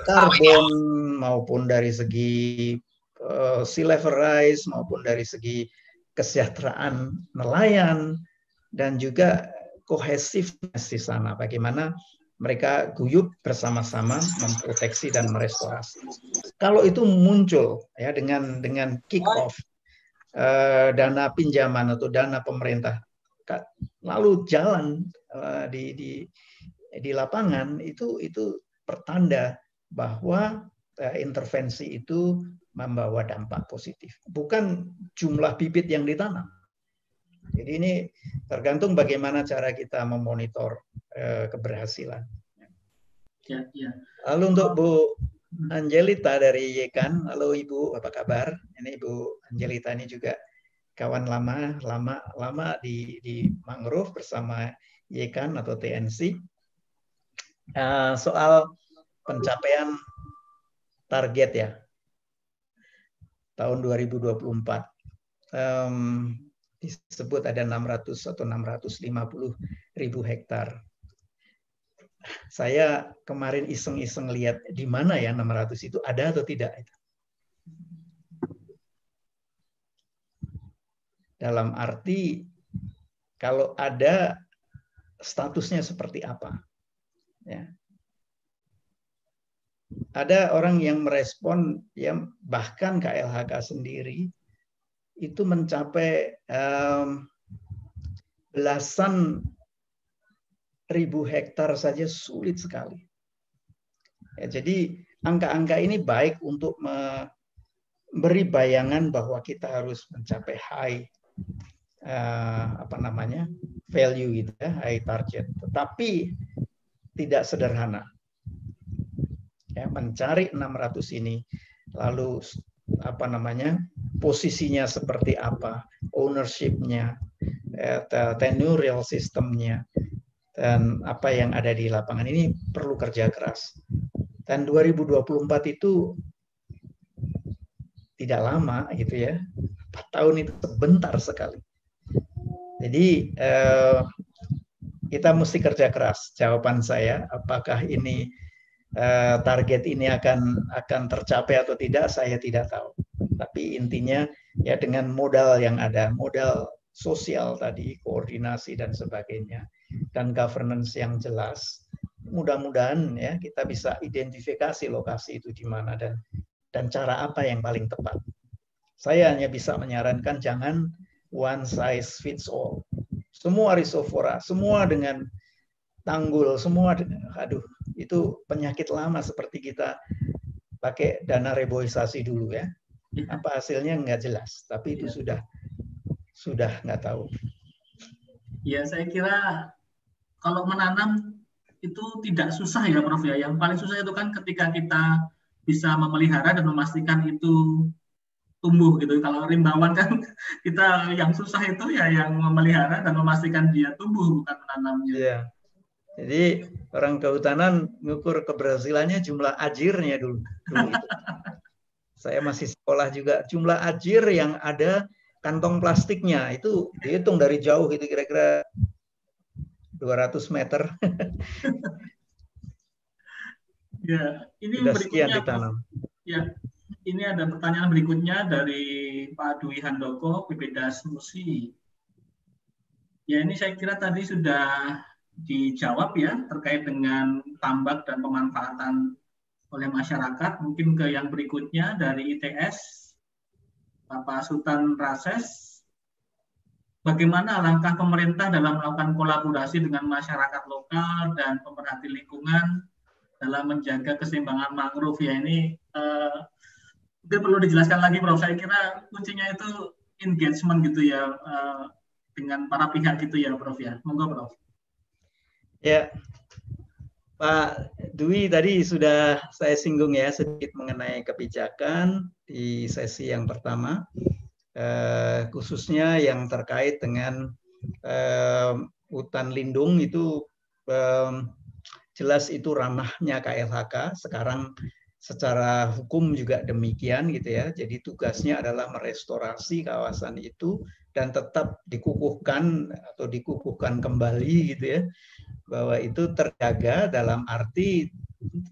karbon maupun dari segi sea level rise maupun dari segi kesejahteraan nelayan, dan juga kohesifness di sana, bagaimana mereka guyup bersama-sama memproteksi dan merestorasi. Kalau itu muncul ya dengan kick off dana pinjaman atau dana pemerintah lalu jalan di lapangan, itu pertanda bahwa intervensi itu membawa dampak positif, bukan jumlah bibit yang ditanam. Jadi ini tergantung bagaimana cara kita memonitor keberhasilan. Ya. Lalu untuk Bu Angelita dari Yekan, halo Ibu, apa kabar? Ini Ibu Angelita ini juga kawan lama di mangrove bersama Yekan atau TNC. Soal pencapaian target ya tahun 2024, disebut ada 600 atau 650 ribu hektar. Saya kemarin iseng-iseng lihat di mana ya 600 itu ada atau tidak. dalam arti kalau ada statusnya seperti apa. Ya. Ada orang yang merespon, ya bahkan KLHK sendiri itu mencapai belasan ribu hektar saja sulit sekali. Ya, jadi angka-angka ini baik untuk memberi bayangan bahwa kita harus mencapai high value gitu ya, high target. Tetapi tidak sederhana. Ya, mencari 600 ini, lalu posisinya seperti apa, ownership-nya, tenurial sistemnya, dan apa yang ada di lapangan ini perlu kerja keras. Dan 2024 itu tidak lama gitu ya, 4 tahun itu sebentar sekali. Jadi kita mesti kerja keras. Jawaban saya, apakah ini target ini akan tercapai atau tidak, saya tidak tahu. Tapi intinya ya dengan modal yang ada, modal sosial tadi, koordinasi dan sebagainya, dan governance yang jelas, mudah-mudahan ya kita bisa identifikasi lokasi itu di mana dan cara apa yang paling tepat. Saya hanya bisa menyarankan jangan one size fits all. Semua risovora, semua dengan tanggul, semua, itu penyakit lama seperti kita pakai dana reboisasi dulu ya. Apa hasilnya nggak jelas, tapi itu sudah nggak tahu. Ya, saya kira kalau menanam itu tidak susah ya Prof ya. Yang paling susah itu kan ketika kita bisa memelihara dan memastikan itu tumbuh gitu. Kalau rimbawan kan kita yang susah itu ya yang memelihara dan memastikan dia tumbuh, bukan menanamnya. Iya. Jadi orang kehutanan mengukur keberhasilannya jumlah ajirnya dulu itu. Saya masih sekolah juga, jumlah ajir yang ada kantong plastiknya itu dihitung dari jauh, itu kira-kira 200 meter. Ya, ini sudah berikutnya sekian ditanam. Ya, ini ada pertanyaan berikutnya dari Pak Dwi Handoko, PPDAS Musi. Ya, ini saya kira tadi sudah dijawab ya terkait dengan tambak dan pemanfaatan oleh masyarakat. Mungkin ke yang berikutnya dari ITS, Bapak Sultan Rases. Bagaimana langkah pemerintah dalam melakukan kolaborasi dengan masyarakat lokal dan pemerhati lingkungan dalam menjaga keseimbangan mangrove ya? Ini mungkin perlu dijelaskan lagi Prof. Saya kira kuncinya itu engagement gitu ya dengan para pihak gitu ya Prof ya. Monggo Prof. Ya, Pak Dwi tadi sudah saya singgung ya sedikit mengenai kebijakan di sesi yang pertama, khususnya yang terkait dengan hutan lindung itu jelas itu ranahnya KLHK. Sekarang secara hukum juga demikian gitu ya. Jadi tugasnya adalah merestorasi kawasan itu dan tetap dikukuhkan atau dikukuhkan kembali gitu ya, bahwa itu terjaga dalam arti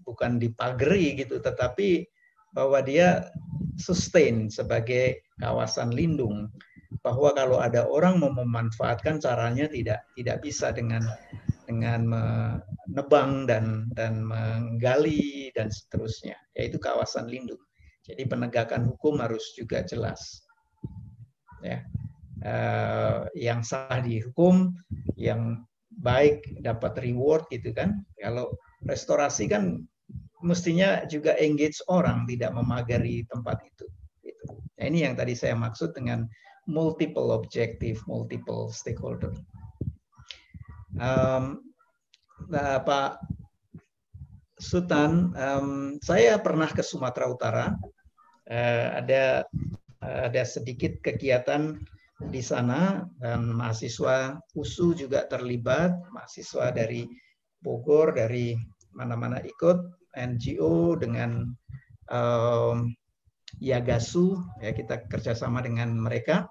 bukan dipagari gitu, tetapi bahwa dia sustain sebagai kawasan lindung. Bahwa kalau ada orang mau memanfaatkan, caranya tidak bisa dengan menebang dan menggali dan seterusnya, yaitu kawasan lindung. Jadi penegakan hukum harus juga jelas. Ya. Yang sah dihukum, yang baik dapat reward gitu kan. Kalau restorasi kan mestinya juga engage orang, tidak memagari tempat itu. Gitu. Nah, ini yang tadi saya maksud dengan multiple objective, multiple stakeholder. Pak Sultan, saya pernah ke Sumatera Utara. Ada sedikit kegiatan di sana dan mahasiswa USU juga terlibat, mahasiswa dari Bogor, dari mana-mana ikut, NGO dengan Yagasu, ya kita kerjasama dengan mereka.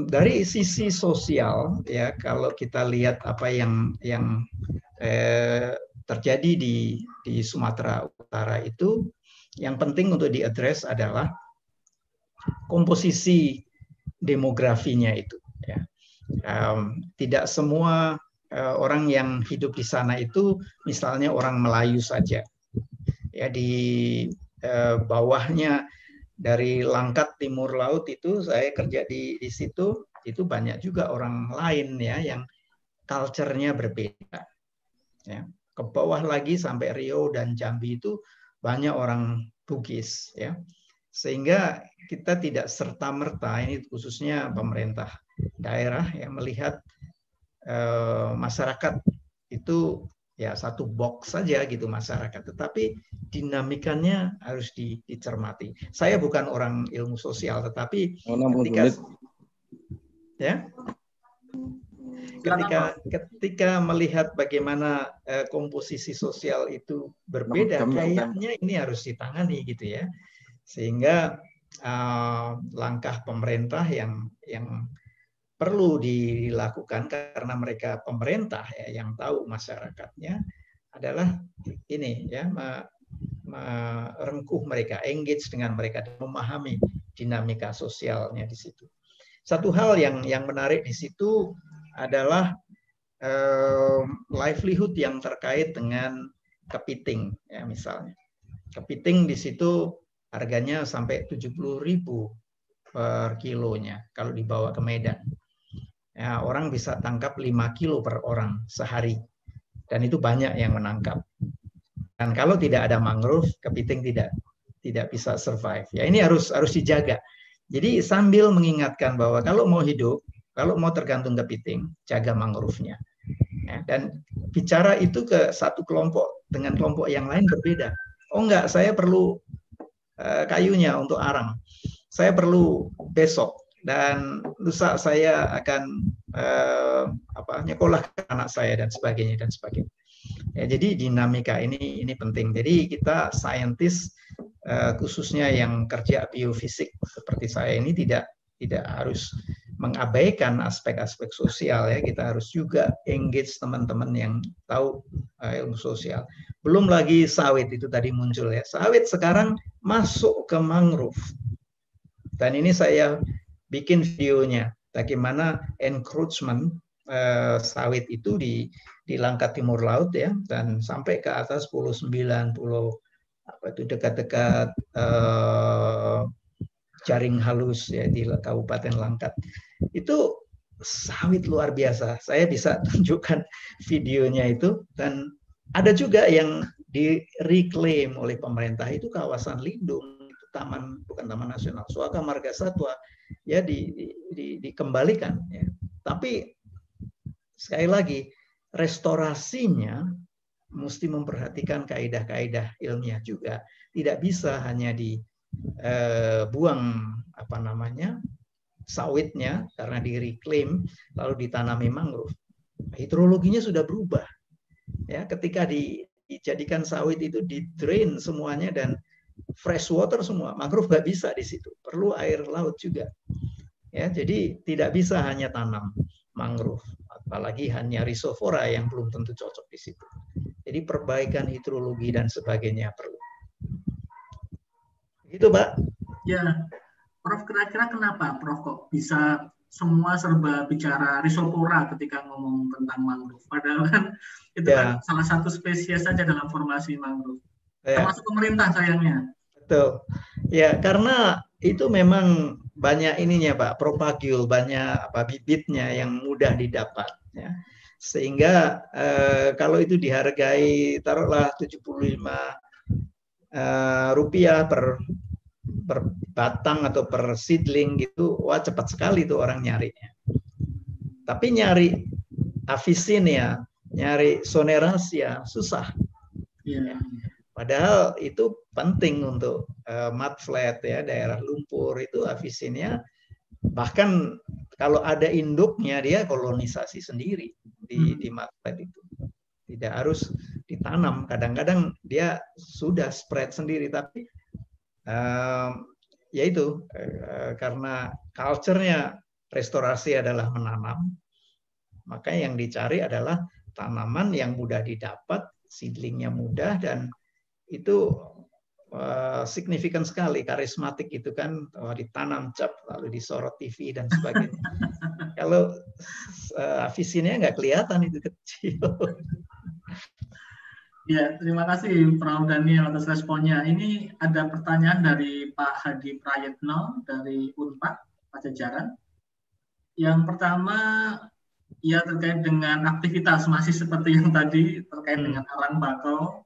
Dari sisi sosial, ya kalau kita lihat apa yang terjadi di Sumatera Utara itu, yang penting untuk diadres adalah komposisi demografinya itu. Ya. Tidak semua orang yang hidup di sana itu misalnya orang Melayu saja. Ya, di bawahnya dari Langkat Timur Laut itu saya kerja di situ, itu banyak juga orang lain ya yang culture-nya berbeda. Ya. Ke bawah lagi sampai Riau dan Jambi itu banyak orang Bugis ya. Sehingga kita tidak serta-merta, ini khususnya pemerintah daerah yang melihat masyarakat itu ya satu box saja gitu masyarakat, tetapi dinamikanya harus dicermati. Saya bukan orang ilmu sosial, tetapi ketika melihat bagaimana komposisi sosial itu berbeda, kayaknya ini harus ditangani gitu ya, sehingga langkah pemerintah yang perlu dilakukan karena mereka pemerintah ya yang tahu masyarakatnya adalah ini ya, merengkuh mereka, engage dengan mereka, memahami dinamika sosialnya di situ. Satu hal yang menarik di situ adalah livelihood yang terkait dengan kepiting ya, misalnya kepiting di situ harganya sampai 70.000 per kilonya kalau dibawa ke Medan. Ya, orang bisa tangkap 5 kilo per orang sehari, dan itu banyak yang menangkap. Dan kalau tidak ada mangrove, kepiting tidak bisa survive. Ya, ini harus dijaga. Jadi sambil mengingatkan bahwa kalau mau hidup, kalau mau tergantung kepiting, jaga mangrove-nya. Ya, dan bicara itu ke satu kelompok dengan kelompok yang lain berbeda. Oh enggak, saya perlu kayunya untuk arang. Saya perlu besok. Dan lusa saya akan nyekolahkan anak saya dan sebagainya dan sebagainya. Ya, jadi dinamika ini penting. Jadi kita saintis khususnya yang kerja biofisik seperti saya ini tidak harus mengabaikan aspek-aspek sosial ya. Kita harus juga engage teman-teman yang tahu ilmu sosial. Belum lagi sawit itu tadi muncul ya. Sawit sekarang masuk ke mangrove. Dan ini saya bikin videonya bagaimana encroachment sawit itu di Langkat Timur Laut ya, dan sampai ke atas Pulau 9, Pulau dekat-dekat Jaring Halus ya di Kabupaten Langkat. Itu sawit luar biasa. Saya bisa tunjukkan videonya itu, dan ada juga yang di-reclaim oleh pemerintah, itu kawasan lindung, itu taman, bukan taman nasional, Suaka Marga Satwa ya, dikembalikan ya. Tapi sekali lagi restorasinya mesti memperhatikan kaidah-kaidah ilmiah juga. Tidak bisa hanya dibuang sawitnya karena di-reclaim lalu ditanami mangrove. Hidrologinya sudah berubah. Ya, ketika dijadikan sawit itu di-drain semuanya dan fresh water semua, mangrove nggak bisa di situ. Perlu air laut juga. Ya, jadi tidak bisa hanya tanam mangrove, apalagi hanya rhizophyra yang belum tentu cocok di situ. Jadi perbaikan hidrologi dan sebagainya perlu. Gitu, Pak. Ya, Prof, kira-kira kenapa Prof kok bisa semua serba bicara rhizophyra ketika ngomong tentang mangrove? Padahal kan itu kan salah satu spesies saja dalam formasi mangrove. Termasuk pemerintah sayangnya. Betul. Ya, karena itu memang banyak ininya Pak, propagule, banyak bibitnya yang mudah didapat ya. Sehingga kalau itu dihargai taruhlah 75 rupiah per batang atau per seedling gitu, wah cepat sekali tuh orang nyarinya. Tapi nyari Avicennia, nyari Soneraceae susah. Ya. Padahal itu penting untuk mudflat ya, daerah lumpur itu Avicennia. Bahkan kalau ada induknya dia kolonisasi sendiri di mudflat itu. Tidak harus ditanam. Kadang-kadang dia sudah spread sendiri, tapi yaitu karena culture-nya restorasi adalah menanam, maka yang dicari adalah tanaman yang mudah didapat, seedlingnya mudah, dan itu signifikan sekali, karismatik itu kan, ditanam cap lalu disorot TV dan sebagainya. Kalau visinya nggak kelihatan, itu kecil. Ya, terima kasih Prof. Daniel atas responnya. Ini ada pertanyaan dari Pak Hadi Prayetno dari Unpad Pajajaran. Yang pertama, ya terkait dengan aktivitas, masih seperti yang tadi terkait dengan arang bakau.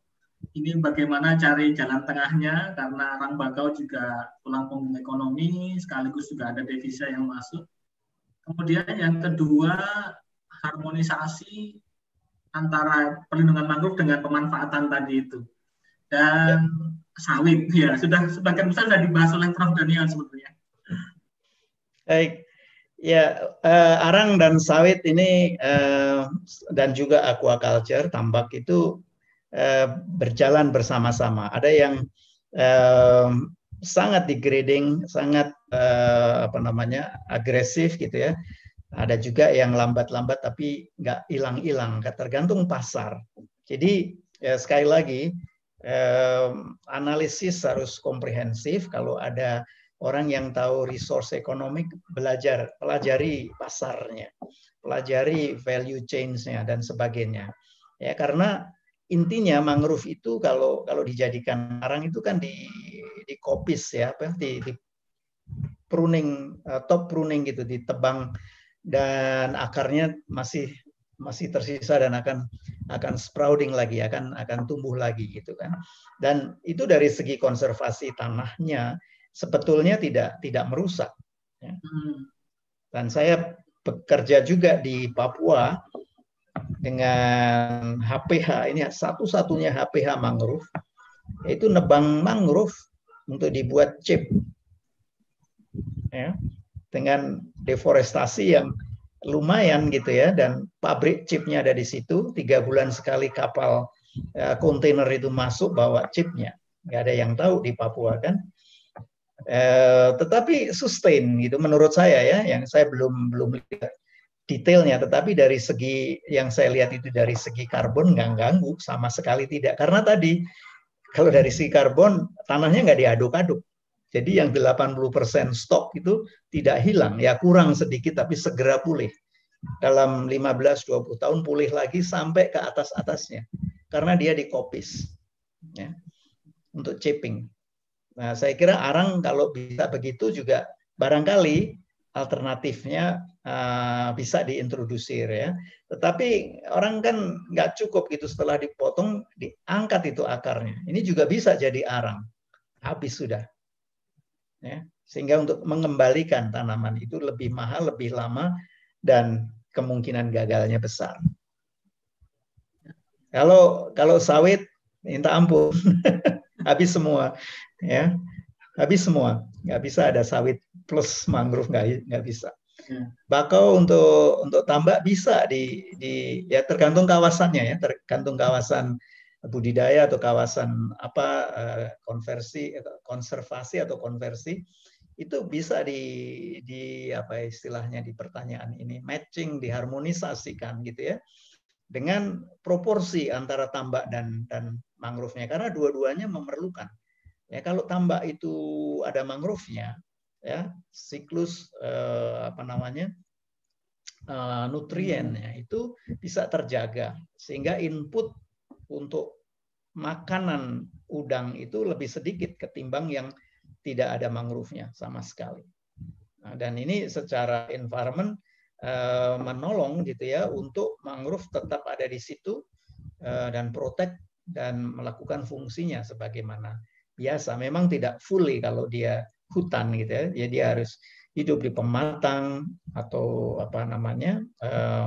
Ini bagaimana cari jalan tengahnya, karena arang bakau juga tulang punggung ekonomi, sekaligus juga ada devisa yang masuk. Kemudian yang kedua, harmonisasi antara perlindungan mangrove dengan pemanfaatan tadi itu. Dan sawit, ya sudah sebagian besar sudah dibahas oleh Prof. Daniel sebetulnya. Baik, ya arang dan sawit ini dan juga aquaculture, tambak itu berjalan bersama-sama. Ada yang sangat degrading, sangat agresif gitu ya. Ada juga yang lambat-lambat tapi nggak hilang-hilang, tergantung pasar. Jadi sekali lagi analisis harus komprehensif. Kalau ada orang yang tahu resource ekonomi, pelajari pasarnya, pelajari value chain-nya dan sebagainya. Ya, karena intinya mangrove itu kalau dijadikan arang itu kan dikopis ya, di pruning, top pruning gitu, ditebang dan akarnya masih tersisa dan akan sprouting lagi, akan tumbuh lagi gitu kan. Dan itu dari segi konservasi tanahnya sebetulnya tidak merusak. Ya. Dan saya bekerja juga di Papua dengan HPH, ini satu-satunya HPH mangrove, yaitu nebang mangrove untuk dibuat chip. Ya. Dengan deforestasi yang lumayan gitu ya, dan pabrik chipnya ada di situ. 3 bulan sekali kapal kontainer itu masuk bawa chipnya. Nggak ada yang tahu di Papua kan. Tetapi sustain gitu menurut saya ya, yang saya belum lihat detailnya, tetapi dari segi yang saya lihat itu dari segi karbon nggak ganggu sama sekali, tidak. Karena tadi kalau dari segi karbon tanahnya nggak diaduk-aduk. Jadi yang 80% stok itu tidak hilang, ya kurang sedikit tapi segera pulih. Dalam 15-20 tahun pulih lagi sampai ke atas-atasnya. Karena dia dikopis ya, untuk chipping. Nah, saya kira arang kalau bisa begitu juga barangkali alternatifnya bisa diintrodusir ya. Tetapi orang kan nggak cukup gitu, setelah dipotong diangkat itu akarnya. Ini juga bisa jadi arang. Habis sudah. Ya, sehingga untuk mengembalikan tanaman itu lebih mahal, lebih lama, dan kemungkinan gagalnya besar. Kalau sawit, minta ampun, habis semua, ya, habis semua, nggak bisa ada sawit plus mangrove, nggak bisa. Bakau untuk tambak bisa ya tergantung kawasannya ya, tergantung kawasan budidaya atau kawasan konservasi atau konversi, itu bisa apa istilahnya di pertanyaan ini, matching, diharmonisasikan gitu ya, dengan proporsi antara tambak dan mangrove-nya, karena dua-duanya memerlukan. Ya, kalau tambak itu ada mangrove-nya, ya siklus nutriennya itu bisa terjaga, sehingga input untuk makanan udang itu lebih sedikit ketimbang yang tidak ada mangrove-nya sama sekali. Nah, dan ini secara environment menolong gitu ya untuk mangrove tetap ada di situ dan protect dan melakukan fungsinya sebagaimana biasa. Memang tidak fully kalau dia hutan gitu ya. Jadi dia harus hidup di pematang atau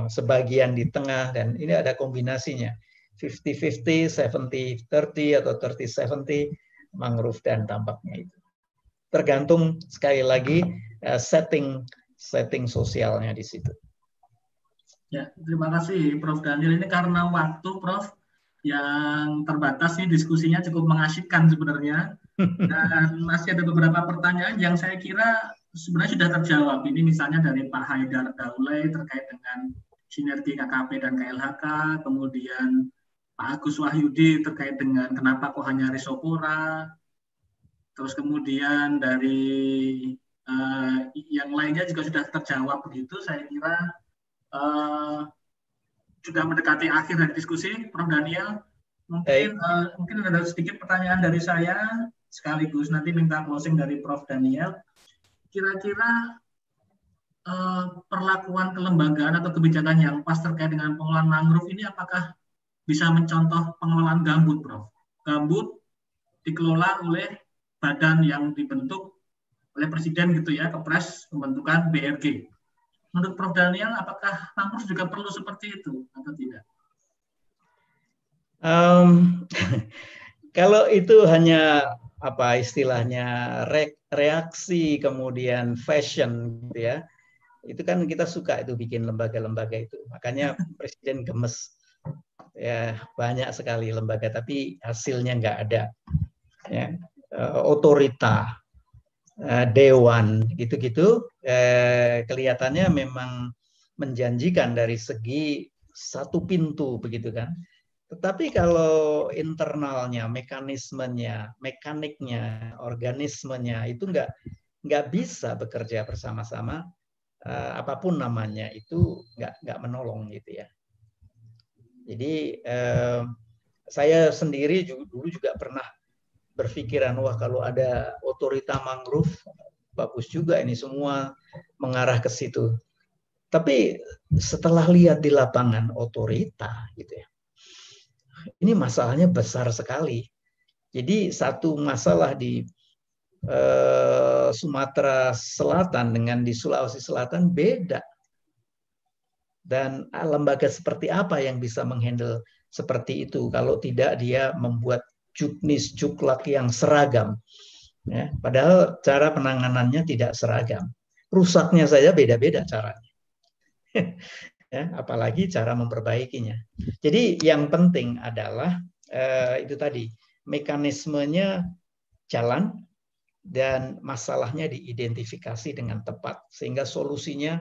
sebagian di tengah, dan ini ada kombinasinya. 50-50, 70-30 atau 30-70 mangrove dan tambaknya itu. Tergantung sekali lagi setting sosialnya di situ. Ya, terima kasih Prof. Daniel. Ini karena waktu Prof yang terbatas, nih diskusinya cukup mengasyikkan sebenarnya. Dan masih ada beberapa pertanyaan yang saya kira sebenarnya sudah terjawab. Ini misalnya dari Pak Haidar Daulay terkait dengan sinergi KKP dan KLHK, kemudian Pak Agus Wahyudi terkait dengan kenapa kok hanya Risopora, Terus kemudian dari yang lainnya juga sudah terjawab begitu. Saya kira sudah mendekati akhir dari diskusi, Prof. Daniel. Mungkin ada sedikit pertanyaan dari saya, sekaligus nanti minta closing dari Prof. Daniel. Kira-kira perlakuan kelembagaan atau kebijakan yang pas terkait dengan pengelolaan mangrove ini apakah bisa mencontoh pengelolaan gambut, Prof? Gambut dikelola oleh badan yang dibentuk oleh Presiden gitu ya, Kepres pembentukan BRG. Menurut Prof. Daniel, apakah mangrove juga perlu seperti itu atau tidak? Kalau itu hanya apa istilahnya reaksi kemudian fashion gitu ya, itu kan kita suka itu bikin lembaga-lembaga itu, makanya Presiden gemes ya, banyak sekali lembaga tapi hasilnya nggak ada ya. Otorita, dewan gitu-gitu kelihatannya memang menjanjikan dari segi satu pintu begitu kan. Tetapi kalau internalnya, mekanismenya, mekaniknya, organismenya itu nggak bisa bekerja bersama-sama, apapun namanya itu nggak menolong gitu ya. Jadi saya sendiri dulu juga pernah berpikiran, wah kalau ada otorita mangrove bagus juga, ini semua mengarah ke situ. Tapi setelah lihat di lapangan otorita gitu ya, ini masalahnya besar sekali. Jadi satu masalah di Sumatera Selatan dengan di Sulawesi Selatan beda. Dan lembaga seperti apa yang bisa menghandle seperti itu kalau tidak dia membuat juknis juklak yang seragam. Ya, padahal cara penanganannya tidak seragam. Rusaknya saja beda-beda caranya. Ya, apalagi cara memperbaikinya. Jadi yang penting adalah itu tadi, mekanismenya jalan dan masalahnya diidentifikasi dengan tepat sehingga solusinya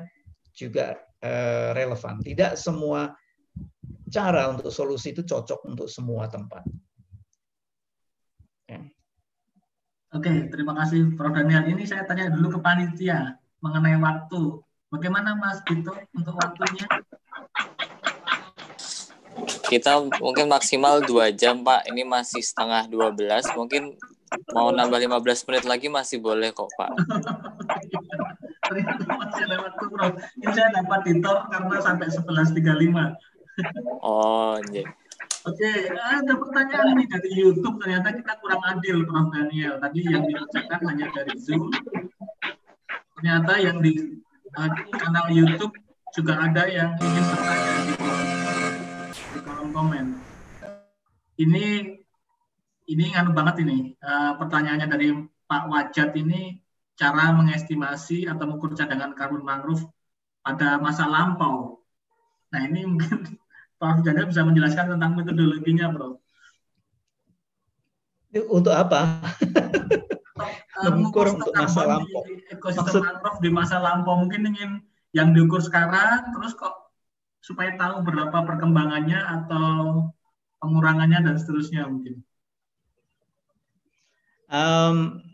juga relevan. Tidak semua cara untuk solusi itu cocok untuk semua tempat. Ya. Oke, terima kasih Prof. Daniel. Ini saya tanya dulu ke panitia mengenai waktu. Bagaimana Mas Dito untuk waktunya? Kita mungkin maksimal 2 jam, Pak. Ini masih setengah 12. Mungkin mau nambah 15 menit lagi masih boleh kok, Pak. Masih ada waktu, Prof. Ini saya dapat ditor karena sampai 11.35. Oh, iya. Oke, ada pertanyaan nih dari YouTube. Ternyata kita kurang adil, Prof. Daniel. Tadi yang dibacakan hanya dari Zoom. Ternyata yang di kanal YouTube juga ada yang ingin bertanya di kolom komen. Ini nganu banget ini. Pertanyaannya dari Pak Wajat ini, cara mengestimasi atau mengukur cadangan karbon mangrove pada masa lampau. Nah, ini mungkin Prof. Daniel bisa menjelaskan tentang metodologinya, Prof. Untuk apa? Mengukur untuk masa lampau. Ekosistem mangrove di masa lampau, mungkin ingin yang diukur sekarang, terus kok supaya tahu berapa perkembangannya atau pengurangannya dan seterusnya mungkin.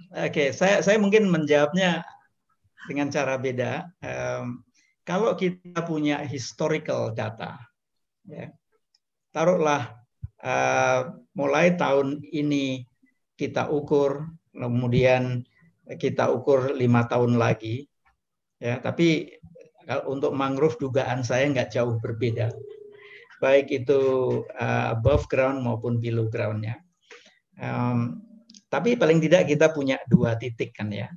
Oke, saya mungkin menjawabnya dengan cara beda. Kalau kita punya historical data, ya, taruhlah mulai tahun ini kita ukur, kemudian kita ukur 5 tahun lagi, ya. Tapi untuk mangrove dugaan saya nggak jauh berbeda, baik itu above ground maupun below ground-nya. Tapi paling tidak kita punya 2 titik kan ya.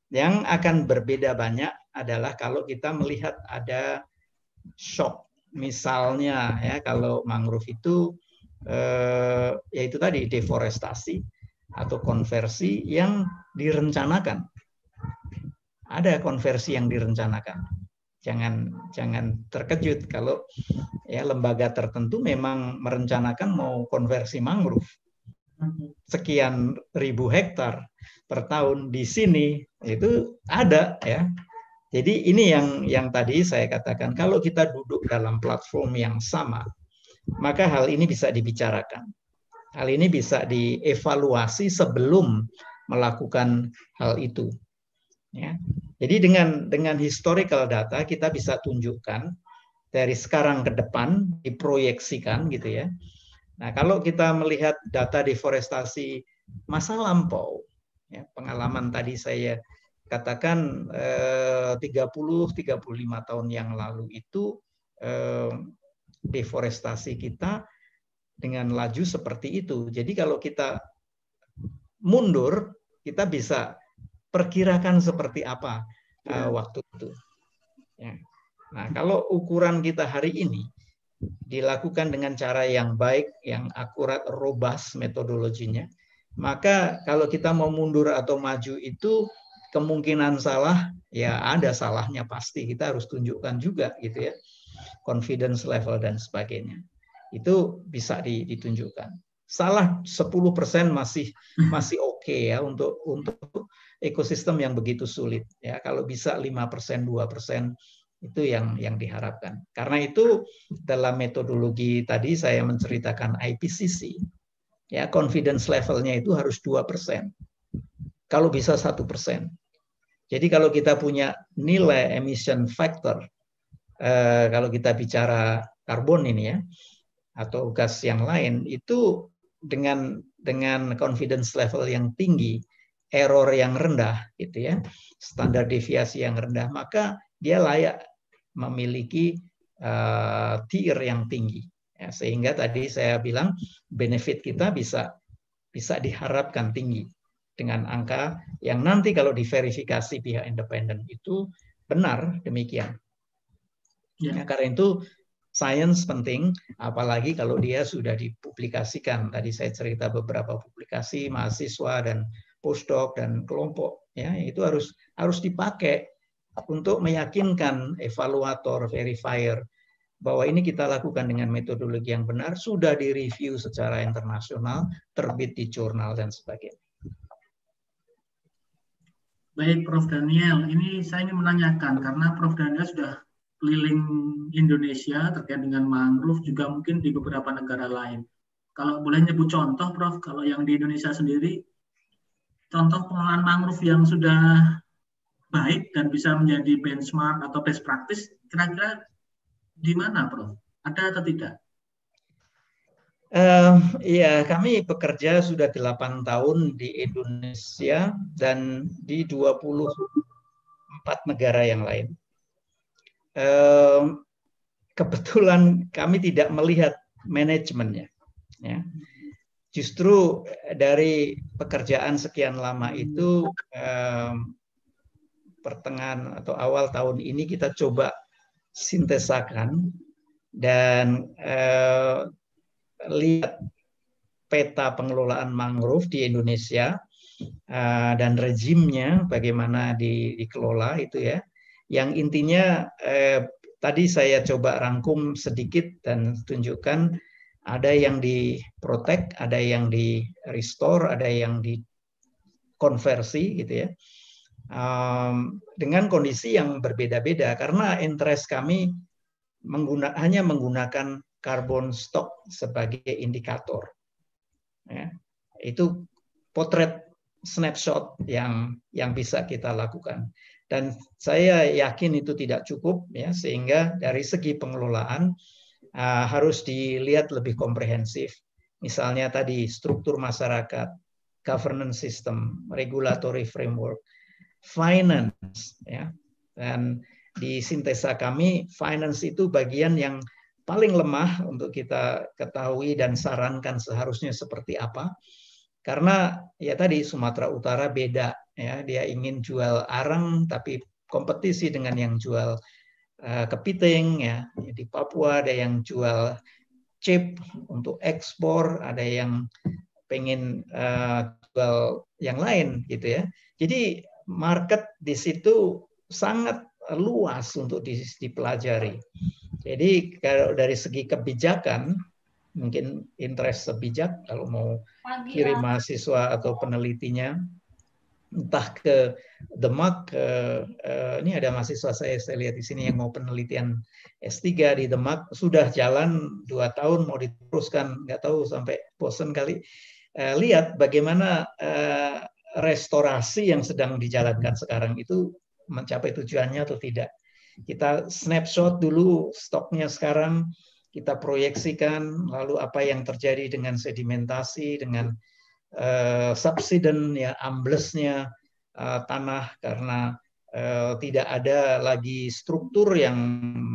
Yang akan berbeda banyak adalah kalau kita melihat ada shock, misalnya ya kalau mangrove itu yaitu tadi deforestasi atau konversi yang direncanakan. Ada konversi yang direncanakan. Jangan terkejut kalau ya lembaga tertentu memang merencanakan mau konversi mangrove sekian ribu hektar per tahun di sini, itu ada ya. Jadi ini yang tadi saya katakan, kalau kita duduk dalam platform yang sama, maka hal ini bisa dibicarakan. Hal ini bisa dievaluasi sebelum melakukan hal itu. Ya. Jadi dengan historical data kita bisa tunjukkan dari sekarang ke depan, diproyeksikan gitu ya. Nah, kalau kita melihat data deforestasi masa lampau, ya, pengalaman tadi saya katakan 30-35 tahun yang lalu itu deforestasi kita dengan laju seperti itu. Jadi kalau kita mundur, kita bisa perkirakan seperti apa waktu itu. Ya. Nah, kalau ukuran kita hari ini dilakukan dengan cara yang baik, yang akurat, robust metodologinya, maka kalau kita mau mundur atau maju itu kemungkinan salah, ya ada salahnya pasti. Kita harus tunjukkan juga gitu ya, confidence level dan sebagainya. Itu bisa ditunjukkan. Salah 10% masih oke ya untuk ekosistem yang begitu sulit. Ya, kalau bisa 5%, 2%. Itu yang diharapkan. Karena itu dalam metodologi tadi saya menceritakan IPCC, ya confidence levelnya itu harus 2%. Kalau bisa 1%. Jadi kalau kita punya nilai emission factor, kalau kita bicara karbon ini ya, atau gas yang lain, itu dengan confidence level yang tinggi, error yang rendah, gitu ya, standar deviasi yang rendah, maka dia layak memiliki tier yang tinggi. Ya, sehingga tadi saya bilang benefit kita bisa diharapkan tinggi dengan angka yang nanti kalau diverifikasi pihak independen itu benar demikian. Ya, karena itu sains penting, apalagi kalau dia sudah dipublikasikan. Tadi saya cerita beberapa publikasi mahasiswa dan postdoc dan kelompok, ya itu harus dipakai untuk meyakinkan evaluator, verifier bahwa ini kita lakukan dengan metodologi yang benar, sudah direview secara internasional, terbit di jurnal dan sebagainya. Baik, Prof. Daniel, ini saya ingin menanyakan karena Prof. Daniel sudah keliling Indonesia terkait dengan mangrove, juga mungkin di beberapa negara lain. Kalau boleh nyebut contoh, Prof, kalau yang di Indonesia sendiri, contoh pengelolaan mangrove yang sudah baik dan bisa menjadi benchmark atau best practice, kira-kira di mana, Prof? Ada atau tidak? Iya, kami bekerja sudah 8 tahun di Indonesia dan di 24 negara yang lain. Kebetulan kami tidak melihat manajemennya. Ya. Justru dari pekerjaan sekian lama itu, pertengahan atau awal tahun ini kita coba sintesakan dan lihat peta pengelolaan mangrove di Indonesia dan rezimnya bagaimana dikelola itu ya. Yang intinya tadi saya coba rangkum sedikit dan tunjukkan ada yang di-protect, ada yang di-restore, ada yang dikonversi gitu ya. Dengan kondisi yang berbeda-beda karena interest kami hanya menggunakan carbon stock sebagai indikator. Ya, itu potret snapshot yang bisa kita lakukan. Dan saya yakin itu tidak cukup ya, sehingga dari segi pengelolaan harus dilihat lebih komprehensif. Misalnya tadi struktur masyarakat, governance system, regulatory framework, finance ya. Dan di sintesa kami finance itu bagian yang paling lemah untuk kita ketahui dan sarankan seharusnya seperti apa. Karena ya tadi Sumatera Utara beda ya, dia ingin jual arang tapi kompetisi dengan yang jual kepiting ya. Di Papua ada yang jual chip untuk ekspor, ada yang pengen jual yang lain gitu ya. Jadi market di situ sangat luas untuk dipelajari. Jadi kalau dari segi kebijakan, mungkin interest sebijak kalau mau kirim mahasiswa atau penelitinya, entah ke Demak, ini ada mahasiswa saya lihat di sini yang mau penelitian S3 di Demak, sudah jalan 2 tahun mau diteruskan, nggak tahu sampai bosan kali. Lihat bagaimana restorasi yang sedang dijalankan sekarang itu mencapai tujuannya atau tidak. Kita snapshot dulu stoknya sekarang, kita proyeksikan, lalu apa yang terjadi dengan sedimentasi, dengan subsiden, ya, amblesnya tanah karena tidak ada lagi struktur yang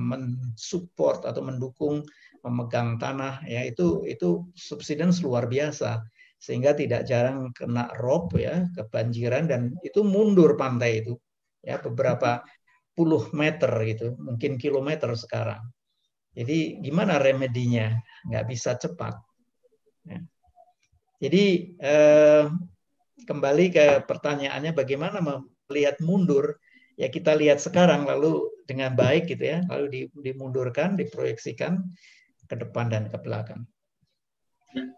mensupport atau mendukung memegang tanah, ya, itu subsiden luar biasa sehingga tidak jarang kena rob, ya, kebanjiran, dan itu mundur pantai itu, ya, beberapa puluh meter gitu, mungkin kilometer sekarang. Jadi gimana remedinya? Nggak bisa cepat. Ya. Jadi kembali ke pertanyaannya bagaimana melihat mundur, ya kita lihat sekarang lalu dengan baik gitu, ya, lalu dimundurkan, diproyeksikan ke depan dan ke belakang. Ya.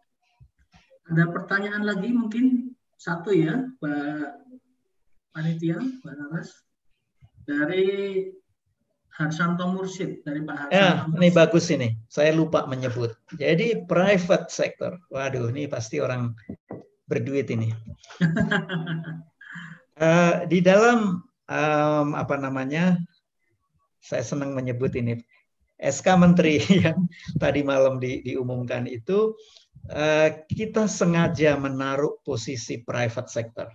Ada pertanyaan lagi mungkin satu, ya, Pak Panitia, Pak Naras, dari Harsanto Mursyid, dari Pak Harsanto. Ya, ini bagus ini. Saya lupa menyebut. Jadi private sector. Waduh, ini pasti orang berduit ini. Di dalam apa namanya, saya senang menyebut ini, SK Menteri yang tadi malam diumumkan itu, kita sengaja menaruh posisi private sector.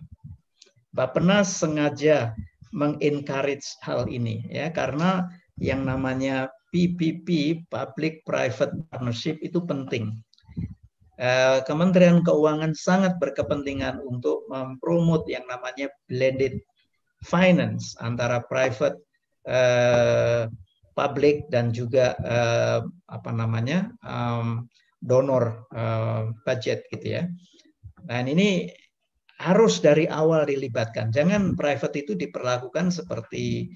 Bappenas sengaja mengencourage hal ini, ya, karena yang namanya PPP, Public Private Partnership, itu penting. Kementerian Keuangan sangat berkepentingan untuk mempromot yang namanya blended finance antara private, public, dan juga apa namanya donor budget gitu, ya. Dan ini harus dari awal dilibatkan. Jangan private itu diperlakukan seperti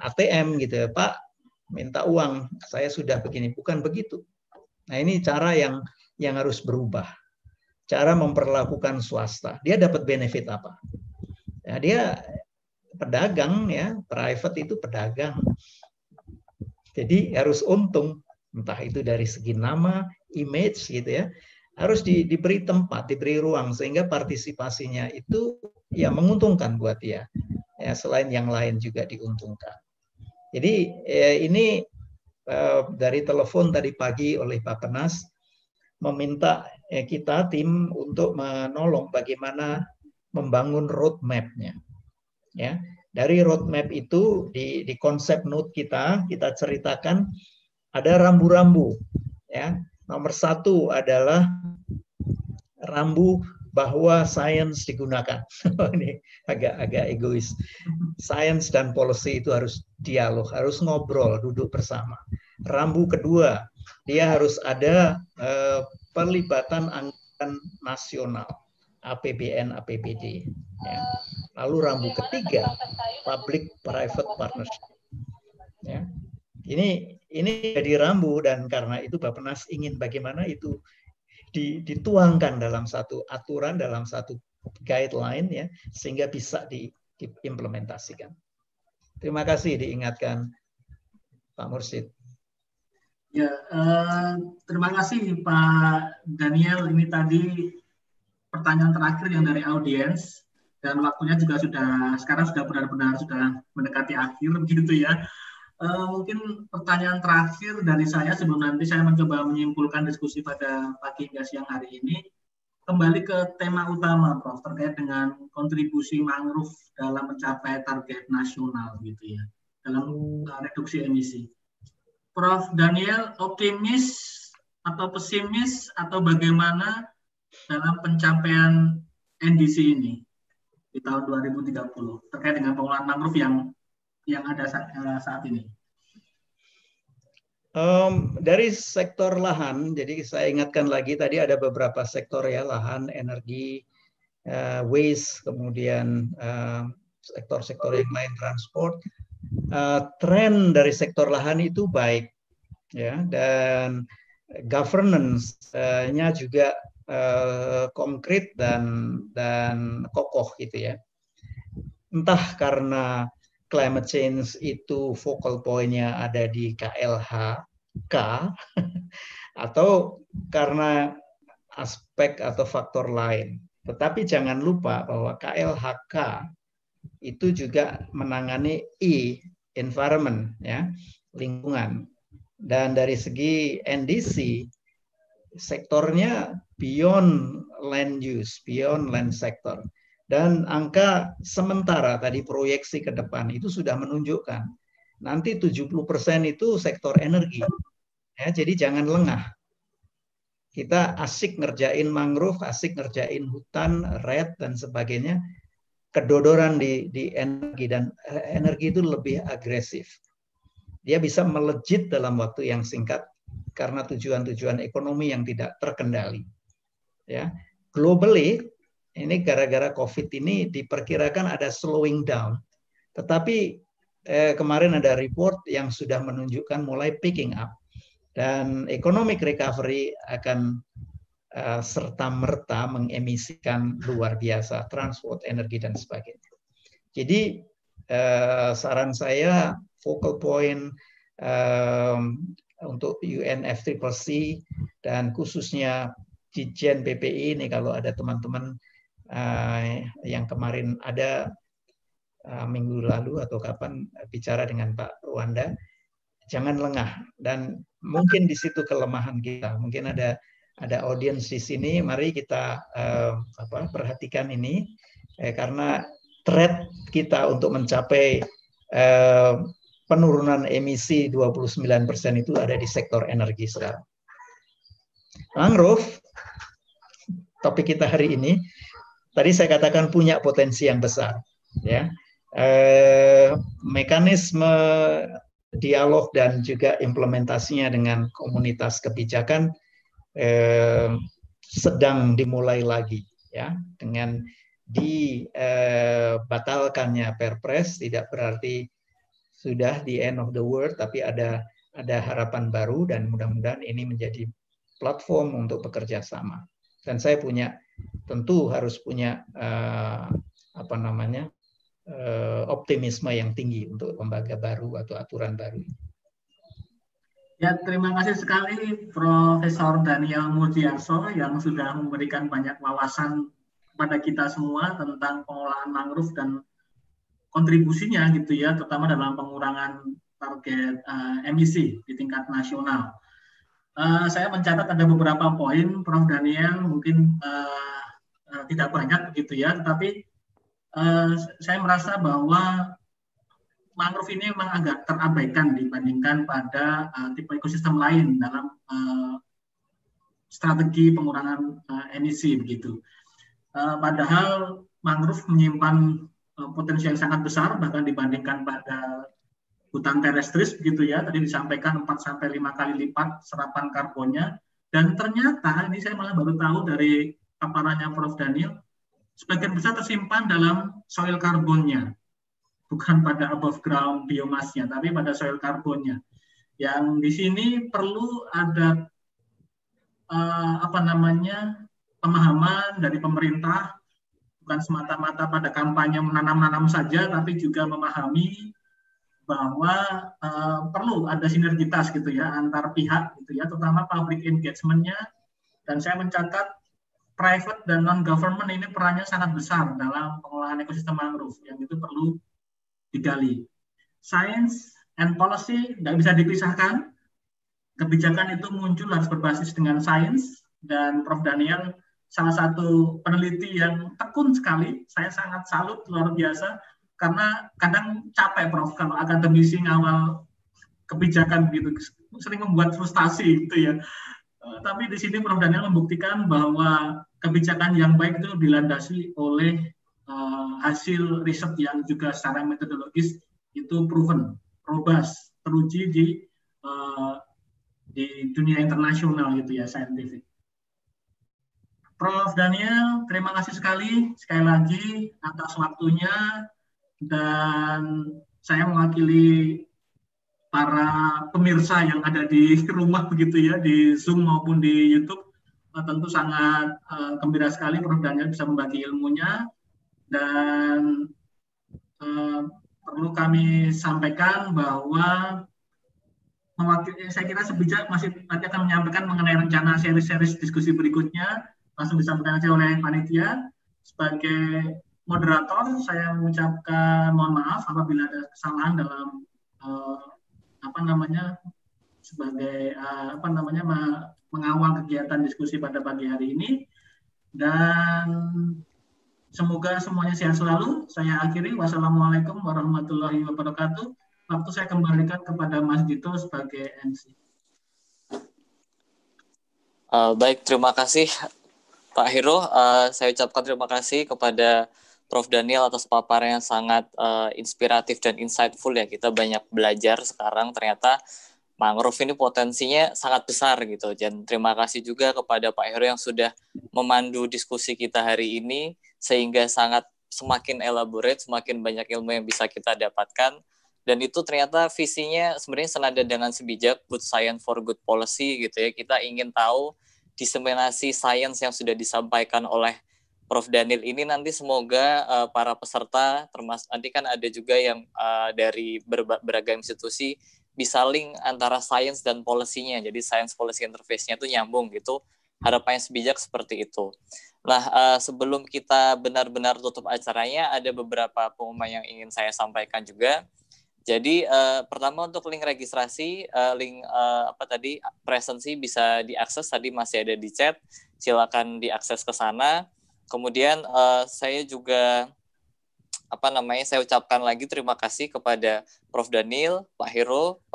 ATM gitu, Pak, minta uang, saya sudah begini. Bukan begitu. Nah, ini cara yang harus berubah. Cara memperlakukan swasta. Dia dapat benefit apa? Ya, dia pedagang, ya, private itu pedagang. Jadi harus untung, entah itu dari segi nama, image gitu, ya. Harus diberi tempat, diberi ruang sehingga partisipasinya itu, ya, menguntungkan buat dia. Ya, selain yang lain juga diuntungkan. Jadi ini dari telepon tadi pagi oleh Bappenas meminta kita tim untuk menolong bagaimana membangun roadmap-nya. Ya, dari roadmap itu di konsep note kita ceritakan ada rambu-rambu. Ya, nomor 1 adalah rambu bahwa sains digunakan. Ini agak egois. Sains dan policy itu harus dialog, harus ngobrol, duduk bersama. Rambu kedua, dia harus ada pelibatan anggaran nasional, APBN, APBD. Ya. Lalu rambu ketiga, public private partnership. Ya. Ini jadi rambu, dan karena itu Bappenas ingin bagaimana itu dituangkan dalam satu aturan, dalam satu guideline, ya, sehingga bisa diimplementasikan. Terima kasih diingatkan Pak Mursyid. Ya, terima kasih Pak Daniel. Ini tadi pertanyaan terakhir yang dari audiens, dan waktunya juga sekarang sudah benar-benar sudah mendekati akhir, begitu, ya. Mungkin pertanyaan terakhir dari saya sebelum nanti saya mencoba menyimpulkan diskusi pada pagi hingga siang hari ini, kembali ke tema utama, Prof, terkait dengan kontribusi mangrove dalam mencapai target nasional, gitu, ya, dalam reduksi emisi. Prof Daniel, optimis atau pesimis atau bagaimana dalam pencapaian NDC ini di tahun 2030 terkait dengan pengelolaan mangrove yang ada saat ini? Dari sektor lahan, jadi saya ingatkan lagi tadi ada beberapa sektor, ya, lahan, energi, waste, kemudian sektor-sektor yang lain, transport. Tren dari sektor lahan itu baik, ya, dan governance-nya juga konkret dan kokoh gitu ya. Entah karena climate change itu focal point-nya ada di KLHK atau karena aspek atau faktor lain. Tetapi jangan lupa bahwa KLHK itu juga menangani environment, ya, lingkungan. Dan dari segi NDC, sektornya beyond land use, beyond land sector. Dan angka sementara tadi proyeksi ke depan itu sudah menunjukkan nanti 70% itu sektor energi. Ya, jadi jangan lengah. Kita asik ngerjain mangrove, asik ngerjain hutan, red dan sebagainya. Kedodoran di energi, dan energi itu lebih agresif. Dia bisa melejit dalam waktu yang singkat karena tujuan-tujuan ekonomi yang tidak terkendali. Ya, globally ini gara-gara COVID ini diperkirakan ada slowing down. Tetapi kemarin ada report yang sudah menunjukkan mulai picking up. Dan economic recovery akan serta-merta mengemisikan luar biasa, transport, energi, dan sebagainya. Jadi saran saya focal point untuk UNFCCC dan khususnya Dirjen PPI ini, kalau ada teman-teman yang kemarin ada minggu lalu atau kapan bicara dengan Pak Ruanda, jangan lengah. Dan mungkin di situ kelemahan kita. Mungkin ada audiens di sini. Mari kita perhatikan ini karena threat kita untuk mencapai penurunan emisi 29% itu ada di sektor energi sekarang. Mangrove, topik kita hari ini, tadi saya katakan punya potensi yang besar, ya. Mekanisme dialog dan juga implementasinya dengan komunitas kebijakan sedang dimulai lagi, ya. Dengan dibatalkannya Perpres tidak berarti sudah the end of the world, tapi ada harapan baru dan mudah-mudahan ini menjadi platform untuk bekerja sama. Dan saya tentu harus punya optimisme yang tinggi untuk lembaga baru atau aturan baru. Ya, terima kasih sekali Profesor Daniel Murdiarso yang sudah memberikan banyak wawasan kepada kita semua tentang pengolahan mangrove dan kontribusinya gitu ya, terutama dalam pengurangan target emisi di tingkat nasional. Saya mencatat ada beberapa poin, Prof. Daniel, mungkin tidak banyak begitu ya, tetapi saya merasa bahwa mangrove ini memang agak terabaikan dibandingkan pada tipe ekosistem lain dalam strategi pengurangan emisi begitu. Padahal mangrove menyimpan potensi yang sangat besar bahkan dibandingkan pada hutan terestris begitu ya. Tadi disampaikan 4-5 kali lipat serapan karbonnya, dan ternyata ini saya malah baru tahu dari paparannya Prof. Daniel, sebagian besar tersimpan dalam soil karbonnya, bukan pada above ground biomasnya, tapi pada soil karbonnya. Yang di sini perlu ada pemahaman dari pemerintah, bukan semata-mata pada kampanye menanam-nanam saja, tapi juga memahami bahwa perlu ada sinergitas gitu ya antar pihak gitu ya, terutama public engagement-nya. Dan saya mencatat private dan non-government ini perannya sangat besar dalam pengolahan ekosistem mangrove, yang itu perlu digali. Science and policy tidak bisa dipisahkan. Kebijakan itu muncul harus berbasis dengan sains, dan Prof. Daniel salah satu peneliti yang tekun sekali. Saya sangat salut, luar biasa, karena kadang capek Prof kalau akademisi ngawal kebijakan gitu, sering membuat frustasi gitu ya. Tapi di sini Prof. Daniel membuktikan bahwa kebijakan yang baik itu dilandasi oleh hasil riset yang juga secara metodologis itu proven, robust, teruji di dunia internasional gitu ya, scientific. Prof. Daniel, terima kasih sekali lagi atas waktunya, dan saya mewakili para pemirsa yang ada di rumah begitu ya, di Zoom maupun di YouTube, tentu sangat gembira sekali Prof. Daniel bisa membagi ilmunya, dan perlu kami sampaikan bahwa saya kira sebijak masih nanti akan menyampaikan mengenai rencana seri-seri diskusi berikutnya, langsung disampaikan saja oleh panitia. Sebagai moderator, saya mengucapkan mohon maaf apabila ada kesalahan dalam sebagai mengawal kegiatan diskusi pada pagi hari ini, dan semoga semuanya sehat selalu. Saya akhiri. Wassalamualaikum warahmatullahi wabarakatuh. Waktu saya kembalikan kepada Mas Dito sebagai MC. Baik, terima kasih Pak Hiro. Saya ucapkan terima kasih kepada Prof. Daniel atas paparan yang sangat inspiratif dan insightful ya. Kita banyak belajar sekarang, ternyata mangrove ini potensinya sangat besar gitu. Dan terima kasih juga kepada Pak Hiro yang sudah memandu diskusi kita hari ini, sehingga semakin elaborate, semakin banyak ilmu yang bisa kita dapatkan. Dan itu ternyata visinya sebenarnya senada dengan sebijak Good Science for Good Policy gitu ya. Kita ingin tahu diseminasi sains yang sudah disampaikan oleh Prof. Daniel ini nanti semoga para peserta, termasuk nanti kan ada juga yang dari beragam institusi, bisa link antara sains dan polisinya. Jadi science policy interface-nya itu nyambung gitu. Harapannya sebijak seperti itu. Nah, sebelum kita benar-benar tutup acaranya, ada beberapa pengumuman yang ingin saya sampaikan juga. Jadi pertama untuk link registrasi, link presensi bisa diakses, tadi masih ada di chat, silakan diakses ke sana. Kemudian saya juga saya ucapkan lagi terima kasih kepada Prof. Daniel, Pak Hiro,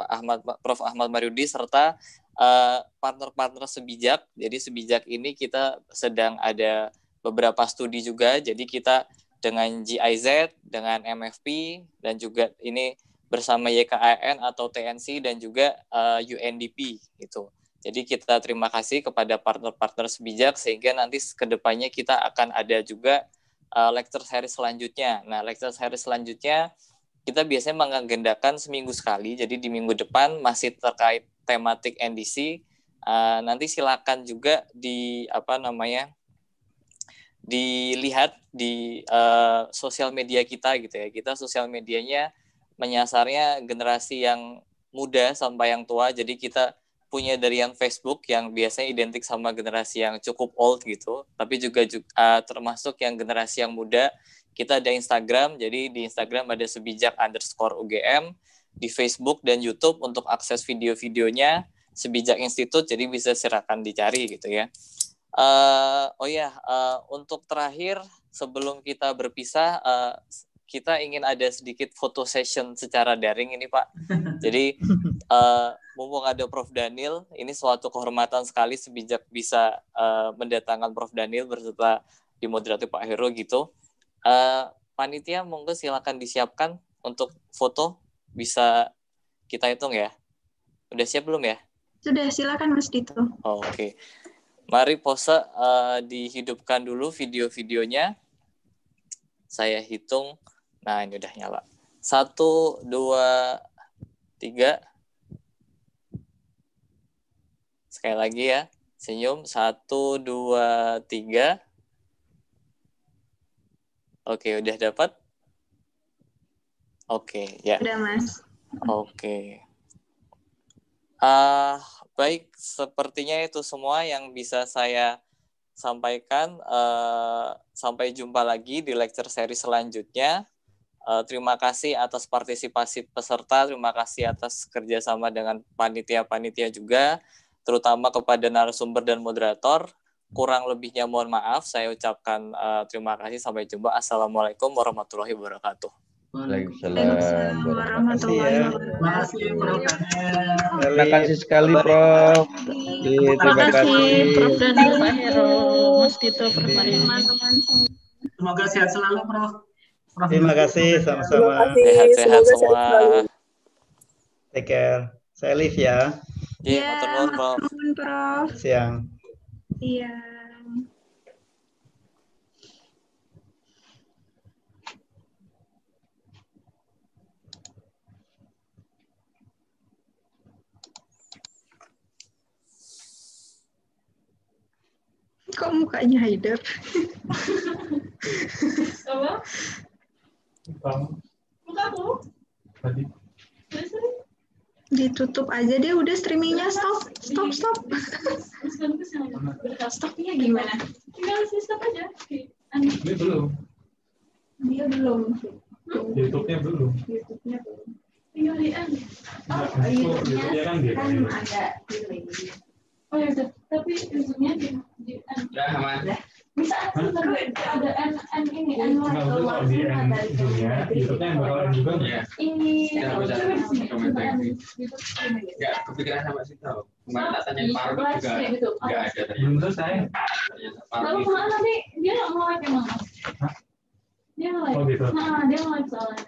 Prof. Ahmad Maryudi, serta partner-partner sebijak. Jadi sebijak ini kita sedang ada beberapa studi juga, jadi kita dengan GIZ, dengan MFP, dan juga ini bersama YKAN atau TNC dan juga UNDP gitu. Jadi kita terima kasih kepada partner-partner sebijak, sehingga nanti kedepannya kita akan ada juga lecture series selanjutnya. Nah, lecture series selanjutnya kita biasanya mengagendakan seminggu sekali. Jadi di minggu depan masih terkait tematik NDC. Nanti silakan juga dilihat di sosial media kita gitu ya. Kita sosial medianya menyasarnya generasi yang muda sampai yang tua. Jadi kita punya dari yang Facebook yang biasanya identik sama generasi yang cukup old gitu, tapi juga termasuk yang generasi yang muda. Kita ada Instagram, jadi di Instagram ada sebijak_UGM, di Facebook dan YouTube untuk akses video-videonya Sebijak Institute, jadi bisa silakan dicari gitu ya. Untuk terakhir sebelum kita berpisah, kita ingin ada sedikit foto session secara daring ini Pak. Jadi mumpung ada Prof. Daniel, ini suatu kehormatan sekali sebijak bisa mendatangkan Prof. Daniel berserta dimoderator Pak Hiro gitu. Panitia monggo silakan disiapkan untuk foto, bisa kita hitung ya. Udah siap belum ya? Sudah, silakan Mas Dito. Oke. Mari pose dihidupkan dulu video-videonya. Saya hitung. Nah, ini udah nyala. 1, 2, 3. Sekali lagi ya. Senyum. 1, 2, 3. Oke, udah dapat? Oke, ya. Udah, Mas. Oke. Baik, sepertinya itu semua yang bisa saya sampaikan. Sampai jumpa lagi di lecture seri selanjutnya. Terima kasih atas partisipasi peserta, terima kasih atas kerjasama dengan panitia-panitia juga, terutama kepada narasumber dan moderator. Kurang lebihnya mohon maaf, saya ucapkan terima kasih, sampai jumpa. Assalamualaikum warahmatullahi wabarakatuh. Waalaikumsalam warahmatullahi wabarakatuh. Terima kasih sekali Prof. Terima kasih Prof. Daniel, Pak Hero, Mas Dito, Prof. Maryudi. Semoga sehat selalu Prof. Terima kasih, sama-sama. Sehat-sehat semua. Take care. Saya live ya. Iya, Prof. Prof. Siang. Iya. Kok mukanya Haider? Apa? Mukamu? Tadi. Ditutup aja deh, udah streamingnya stop. Stopnya gimana? Tinggal stop aja. Ini belum. Dia belum. YouTube-nya belum. Tinggal di end. YouTube-nya kan gitu. Ada delay. Oh ya udah, tapi ujungnya di end. Ya, aman. Bisa ada end ini, end Nggak usah kalau di end ujungnya, YouTube-nya yang bakal end juga nggak? ya. Ini Ya, bisa. coba di sini. Komentar End ini. YouTube. Ya, kepikiran sama sih tahu. Kemarin tak tanya Paru juga Gitu. nggak ada. Belum selesai. Lalu kemana nanti dia nggak mau like emang? Dia nge-like. Oh gitu. Nah, dia nge-like soalnya.